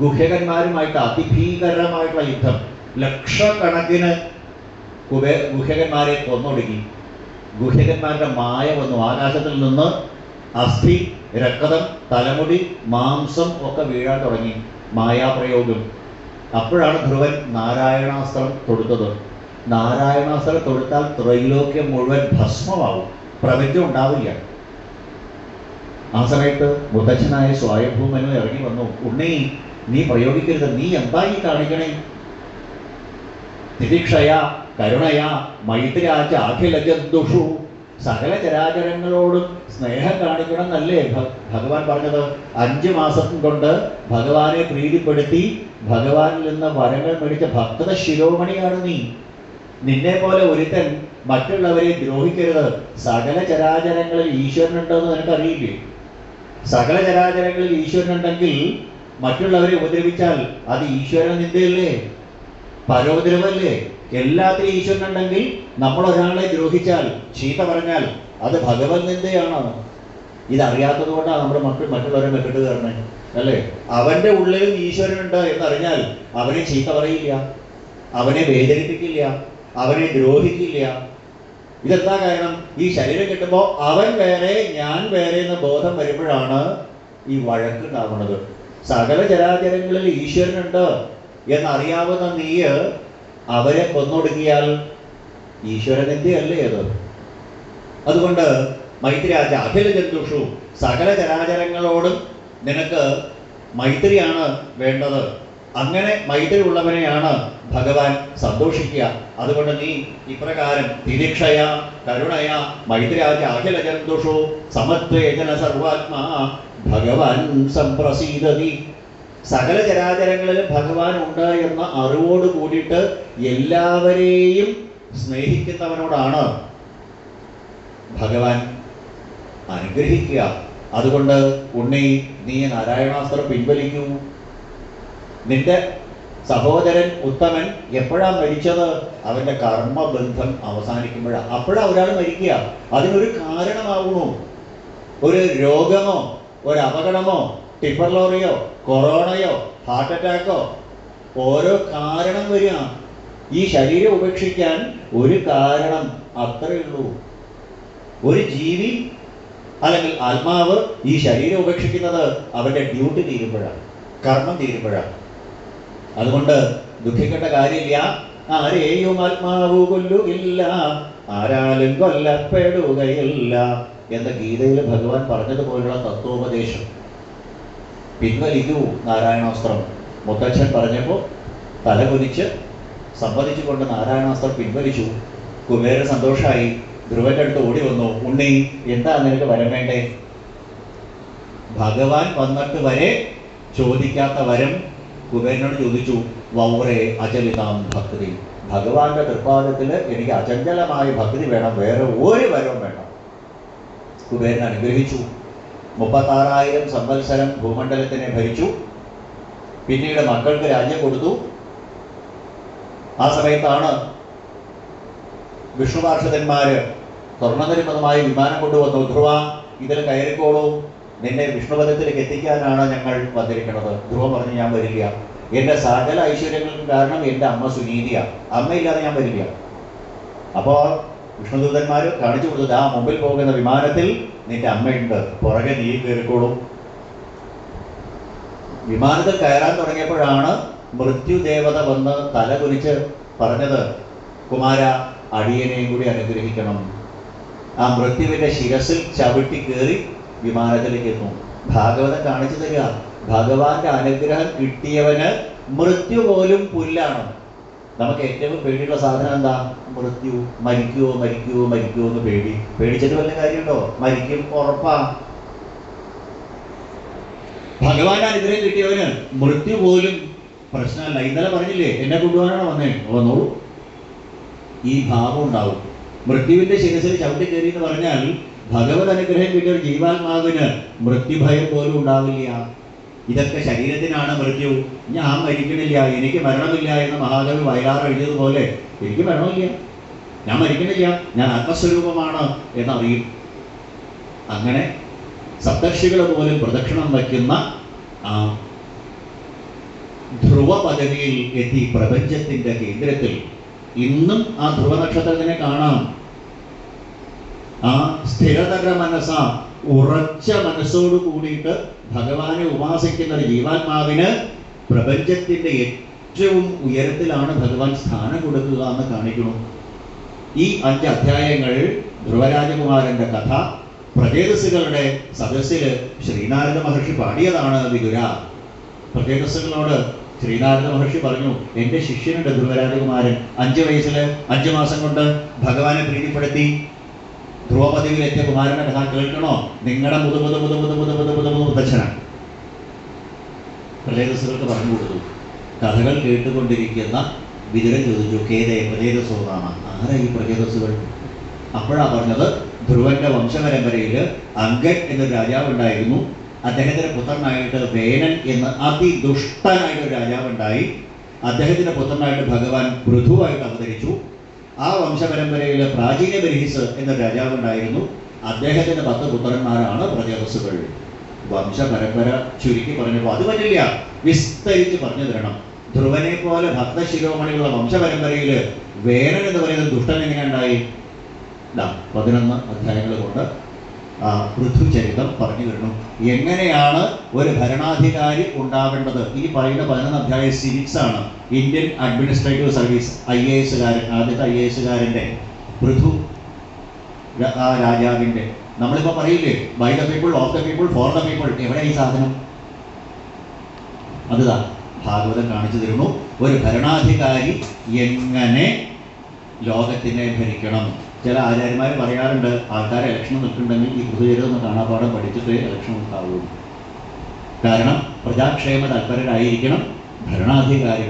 ഗുഹ്യകന്മാരുമായിട്ട് അതിഭീകരമായിട്ടുള്ള യുദ്ധം. ലക്ഷക്കണക്കിന് ഗുഹ്യകന്മാരെ കൊന്നൊടുക്കി. ഗുഹ്യകന്മാരുടെ മായ വന്നു. ആകാശത്തിൽ നിന്ന് അസ്ഥി, രക്തം, തലമുടി, മാംസം ഒക്കെ വീഴാൻ തുടങ്ങി. മായാപ്രയോഗം. അപ്പോഴാണ് ധ്രുവൻ നാരായണാസ്ത്രം തൊടുത്തത്. നാരായണാസ്ത്രം തൊടുത്താൽ ത്രൈലോക്യം മുഴുവൻ ഭസ്മമാവും, പ്രപഞ്ചം ഉണ്ടാവില്ല. ആ സമയത്ത് മുത്തച്ഛനായ സ്വയംഭൂമനു ഇറങ്ങി വന്നു. ഉണ്ണി, നീ പ്രയോഗിക്കരുത്, നീ എന്താ ഈ കാണിക്കണേ? തിരിക്ഷയ കരുണയ മൈത്രാച അഖില ജന്തുഷു, സകല ചരാചരങ്ങളോടും സ്നേഹം കാണിക്കണം എന്നല്ലേ ഭഗവാൻ പറഞ്ഞത്? 5 മാസം കൊണ്ട് ഭഗവാനെ പ്രീതിപ്പെടുത്തി ഭഗവാനിൽ നിന്ന് വരങ്ങൾ മേടിച്ച ഭക്ത ശിരോമണിയാണ് നീ. നിന്നെ പോലെ ഒരുത്തൻ മറ്റുള്ളവരെ ദ്രോഹിക്കരുത്. സകല ചരാചരങ്ങളിൽ ഈശ്വരനുണ്ടെന്ന് നിനക്കറിയില്ലേ? സകല ചരാചരങ്ങളിൽ ഈശ്വരനുണ്ടെങ്കിൽ മറ്റുള്ളവരെ ഉപദ്രവിച്ചാൽ അത് ഈശ്വര നിന്ദയല്ലേ, പരോപദ്രവല്ലേ? എല്ലാത്തിലും ഈശ്വരനുണ്ടെങ്കിൽ നമ്മൾ ഒരാളെ ദ്രോഹിച്ചാൽ, ചീത്ത പറഞ്ഞാൽ അത് ഭഗവത് നിന്ദയാണ്. ഇതറിയാത്തത് കൊണ്ടാണ് നമ്മുടെ മറ്റുള്ളവരെ മെക്കിട്ട് കയറണേ, അല്ലേ? അവന്റെ ഉള്ളിലും ഈശ്വരനുണ്ട് എന്നറിഞ്ഞാൽ അവനെ ചീത്ത പറയില്ല, അവനെ വേദനിപ്പിക്കില്ല, അവനെ ദ്രോഹിക്കില്ല. ഇതെന്താ കാരണം? ഈ ശരീരം കിട്ടുമ്പോൾ അവൻ വേറെ ഞാൻ വേറെ എന്ന ബോധം വരുമ്പോഴാണ് ഈ വഴക്കുണ്ടാവുന്നത്. സകല ചരാചരങ്ങളിൽ ഈശ്വരനുണ്ട് എന്നറിയാവുന്ന നീ അവരെ കൊന്നൊടുക്കിയാൽ ഈശ്വരനിന്ദയല്ലേ അത്? അതുകൊണ്ട് മൈത്രിരാജ അഖില ജന്തുഷു, സകല ചരാചരങ്ങളോടും നിനക്ക് മൈത്രിയാണ് വേണ്ടത്. അങ്ങനെ മൈത്രി ഉള്ളവനെയാണ് ഭഗവാൻ സന്തോഷിക്കുക. അതുകൊണ്ട് നീ ഇപ്രകാരം തിരിക്ഷയ കരുണയ മൈത്രിരാജ അഖില ജന്തുഷു സമത്വേജന സർവാത്മാ ഭഗവാൻ സംപ്രസീദതി. സകല ചരാചരങ്ങളിലും ഭഗവാൻ ഉണ്ട് എന്ന അറിവോട് കൂടിയിട്ട് എല്ലാവരെയും സ്നേഹിക്കുന്നവനോടാണ് ഭഗവാൻ അനുഗ്രഹിക്കുക. അതുകൊണ്ട് ഉണ്ണി, നീ നാരായണാസ്ത്രം പിൻവലിക്കൂ. നിന്റെ സഹോദരൻ ഉത്തമൻ എപ്പോഴാണ് മരിച്ചത്? അവന്റെ കർമ്മബന്ധം അവസാനിക്കുമ്പോഴാണ്. അപ്പോഴാണ് ഒരാൾ മരിക്കുക. അതിനൊരു കാരണമാവുന്നു. ഒരു രോഗമോ ഒരു അപകടമോ ടിപ്പർ ലോറിയോ കൊറോണയോ ഹാർട്ട് അറ്റാക്കോ ഓരോ കാരണം വരിക. ഈ ശരീരം ഉപേക്ഷിക്കാൻ ഒരു കാരണം, അത്രയേ ഉള്ളൂ. ഒരു ജീവി അല്ലെങ്കിൽ ആത്മാവ് ഈ ശരീരം ഉപേക്ഷിക്കുന്നത് അവന്റെ ഡ്യൂട്ടി തീരുമ്പോഴാണ്, കർമ്മം തീരുമ്പോഴാണ്. അതുകൊണ്ട് ദുഃഖിക്കേണ്ട കാര്യമില്ല. ആരെയും ആത്മാവ് കൊല്ലുകയില്ല, ആരാലും കൊല്ലപ്പെടുകയില്ല എന്ന ഗീതയിൽ ഭഗവാൻ പറഞ്ഞതുപോലുള്ള തത്വോപദേശം. പിൻവലിക്കൂ നാരായണാസ്ത്രം. മുത്തച്ഛൻ പറഞ്ഞപ്പോൾ തലകുനിച്ച് സമ്മതിച്ചുകൊണ്ട് നാരായണാസ്ത്രം പിൻവലിച്ചു. കുബേരൻ സന്തോഷമായി. ധ്രുവന്റെ അടുത്ത് ഓടി വന്നു. ഉണ്ണി, എന്താ നിനക്ക് വരം വേണ്ടേ? ഭഗവാൻ വന്നിട്ട് വരെ ചോദിക്കാത്ത വരം കുബേരനോട് ചോദിച്ചു. വൗറേ അചലിതാം ഭക്തി, ഭഗവാന്റെ തൃപ്പാദത്തിൽ എനിക്ക് അചഞ്ചലമായ ഭക്തി വേണം, വേറെ ഒരു വരവും വേണം. കുബേരൻ അനുഗ്രഹിച്ചു. 36,000 സംവത്സരം ഭൂമണ്ഡലത്തിനെ ഭരിച്ചു. പിന്നീട് മക്കൾക്ക് രാജ്യം കൊടുത്തു. ആ സമയത്താണ് വിഷ്ണു പാർഷദന്മാര് സ്വർണ്ണനിർമ്മിതമായ വിമാനം കൊണ്ടുവന്നു. ധ്രുവ, ഇതിൽ കയറിക്കോളൂ, നിന്നെ വിഷ്ണുപദത്തിലേക്ക് എത്തിക്കാനാണ് ഞങ്ങൾ വന്നിരിക്കുന്നത്. ധ്രുവ പറഞ്ഞു, ഞാൻ വരില്ല. എൻ്റെ സകല ഐശ്വര്യങ്ങൾക്കും കാരണം എൻ്റെ അമ്മ സുനീതിയാണ്, അമ്മയില്ലാതെ ഞാൻ വരില്ല. അപ്പോൾ വിഷ്ണുദൂതന്മാർ കാണിച്ചു കൊടുത്തത്, ആ മുമ്പിൽ പോകുന്ന വിമാനത്തിൽ നിന്റെ അമ്മയുണ്ട്, പുറകെ നീ കയറിക്കോളൂ. വിമാനത്തിൽ കയറാൻ തുടങ്ങിയപ്പോഴാണ് മൃത്യുദേവത വന്ന് തല കുനിച്ച് പറഞ്ഞത്, കുമാര, അടിയനെയും കൂടി അനുഗ്രഹിക്കണം. ആ മൃത്യുവിൻ്റെ ശിരസിൽ ചവിട്ടി കയറി വിമാനത്തിലേക്ക് എത്തും. ഭാഗവതം കാണിച്ചു തരിക, ഭഗവാന്റെ അനുഗ്രഹം കിട്ടിയവന് മൃത്യു പോലും പുല്ലാണ്. നമുക്ക് ഏറ്റവും പേടിയുള്ള സാധനം എന്താ? മൃത്യു. മരിക്കുവോ മരിക്കുവോ മരിക്കുവോ എന്ന് പേടിച്ചിട്ട് വല്ല കാര്യമുണ്ടോ? മരിക്കും, ഉറപ്പാ. ഭഗവാന്റെ അനുഗ്രഹം കിട്ടിയവന് മൃത്യു പോലും പ്രശ്നമല്ല. ഇന്നലെ പറഞ്ഞില്ലേ, എന്നെ കൊണ്ടുപോകാനാണ് വന്നേ, വന്നോളൂ. ഈ ഭാവം ഉണ്ടാവും. മൃത്യുവിന്റെ ശിരസിൽ ചവിട്ടി കയറി എന്ന് പറഞ്ഞാൽ ഭഗവത് അനുഗ്രഹം കിട്ടിയ ഒരു ജീവാത്മാവിന് മൃത്യുഭയം പോലും ഉണ്ടാവില്ല. ഇതൊക്കെ ശരീരത്തിനാണ് മൃത്യു. ഞാൻ മരിക്കണില്ല, എനിക്ക് മരണമില്ല എന്ന് മഹാകവി വയലാർ എഴുതിയതുപോലെ എനിക്ക് മരണമില്ല, ഞാൻ മരിക്കണില്ല, ഞാൻ ആത്മസ്വരൂപമാണ് എന്നറിയും. അങ്ങനെ സപ്തർഷികൾ പോലും പ്രദക്ഷിണം വയ്ക്കുന്ന ആ ധ്രുവ പദവിയിൽ എത്തി പ്രപഞ്ചത്തിന്റെ കേന്ദ്രത്തിൽ. ഇന്നും ആ ധ്രുവ നക്ഷത്രത്തിനെ കാണാം. ആ സ്ഥിരതര മനസ്സ, ഉറച്ച മനസ്സോട് കൂടിയിട്ട് ഭഗവാനെ ഉപാസിക്കുന്ന ഒരു ജീവാത്മാവിന് പ്രപഞ്ചത്തിന്റെ ഏറ്റവും ഉയരത്തിലാണ് ഭഗവാൻ സ്ഥാനം കൊടുക്കുക എന്ന് കാണിക്കുന്നു. ഈ 5 അധ്യായങ്ങൾ ധ്രുവരാജകുമാരന്റെ കഥ പ്രചേതസ്സുകളുടെ സദസ്സിൽ ശ്രീനാരദ മഹർഷി പാടിയതാണ് വിദുര. പ്രചേതസ്സുകളോട് ശ്രീനാരദ മഹർഷി പറഞ്ഞു, എൻ്റെ ശിഷ്യനുണ്ട് ധ്രുവരാജകുമാരൻ, 5 വയസ്സിൽ 5 മാസം കൊണ്ട് ഭഗവാനെ പ്രീതിപ്പെടുത്തി ധ്രുവപദവിയിലെത്തിയ കുമാരന്റെ കഥ കേൾക്കണോ? നിങ്ങളുടെ മുതച്ഛനാണ്. പ്രചേതസ്സുകൾക്ക് പറഞ്ഞു കൊടുത്തു. കഥകൾ കേട്ടുകൊണ്ടിരിക്കുന്ന വിതുരൻ ചോദിച്ചു, കേതേ പ്രചേതസ്സോ നാമ, ആരാ ഈ പ്രചേതസ്സുകൾ? അപ്പോഴാണ് പറഞ്ഞത്, ധ്രുവന്റെ വംശപരമ്പരയിൽ അംഗൻ എന്നൊരു രാജാവ് ഉണ്ടായിരുന്നു. അദ്ദേഹത്തിന്റെ പുത്രനായിട്ട് വേനൻ എന്ന അതിദുഷ്ടനായിട്ടൊരു രാജാവുണ്ടായി. അദ്ദേഹത്തിന്റെ പുത്രനായിട്ട് ഭഗവാൻ പൃഥുവായിട്ട് അവതരിച്ചു. ആ വംശപരമ്പരയിൽ പ്രാചീന ബർഹിസ് എന്നൊരു രാജാവുണ്ടായിരുന്നു. അദ്ദേഹത്തിന്റെ 10 പുത്രന്മാരാണ് പ്രചേതസ്സുകൾ. വംശപരമ്പര ചുരുക്കി പറഞ്ഞപ്പോൾ അത് പറ്റില്ല, വിസ്തരിച്ച് പറഞ്ഞു തരണം. ധ്രുവനെ പോലെ ഭക്തശിരോമണിയുള്ള വംശപരമ്പരയിൽ വേനൻ എന്ന് പറയുന്ന ദുഷ്ടൻ എങ്ങനെ ഉണ്ടായി? 11 അധ്യായങ്ങൾ കൊണ്ട് ആ പൃഥുചരിതം പറഞ്ഞു തരുന്നു. എങ്ങനെയാണ് ഒരു ഭരണാധികാരി ഉണ്ടാവേണ്ടത്? ഈ പറയുന്ന 11 അധ്യായ സിവിക്സ് ആണ്. ഇന്ത്യൻ അഡ്മിനിസ്ട്രേറ്റീവ് സർവീസ് IAS കാരൻ, ആദ്യത്തെ IAS കാരൻ്റെ പൃഥു ആ രാജാവിൻ്റെ. നമ്മളിപ്പോൾ പറയില്ലേ, by the people, of the people, for the people. എവിടെ ഈ സാധനം? അതുതാ ഭാഗവതം കാണിച്ചു തരുന്നു. ഒരു ഭരണാധികാരി എങ്ങനെ ലോകത്തിനെ ഭരിക്കണം. ചില ആചാര്യന്മാർ പറയാറുണ്ട്, ആൾക്കാർ ഇലക്ഷൻ നിൽക്കുന്നുണ്ടെങ്കിൽ ഈ പൃഥുചരിതം കാണാപ്പാടം പഠിച്ചിട്ടേ ഇലക്ഷൻ ഉണ്ടാവുള്ളൂ. കാരണം പ്രജാക്ഷേമ തൽപരരായിരിക്കണം ഭരണാധികാരികൾ.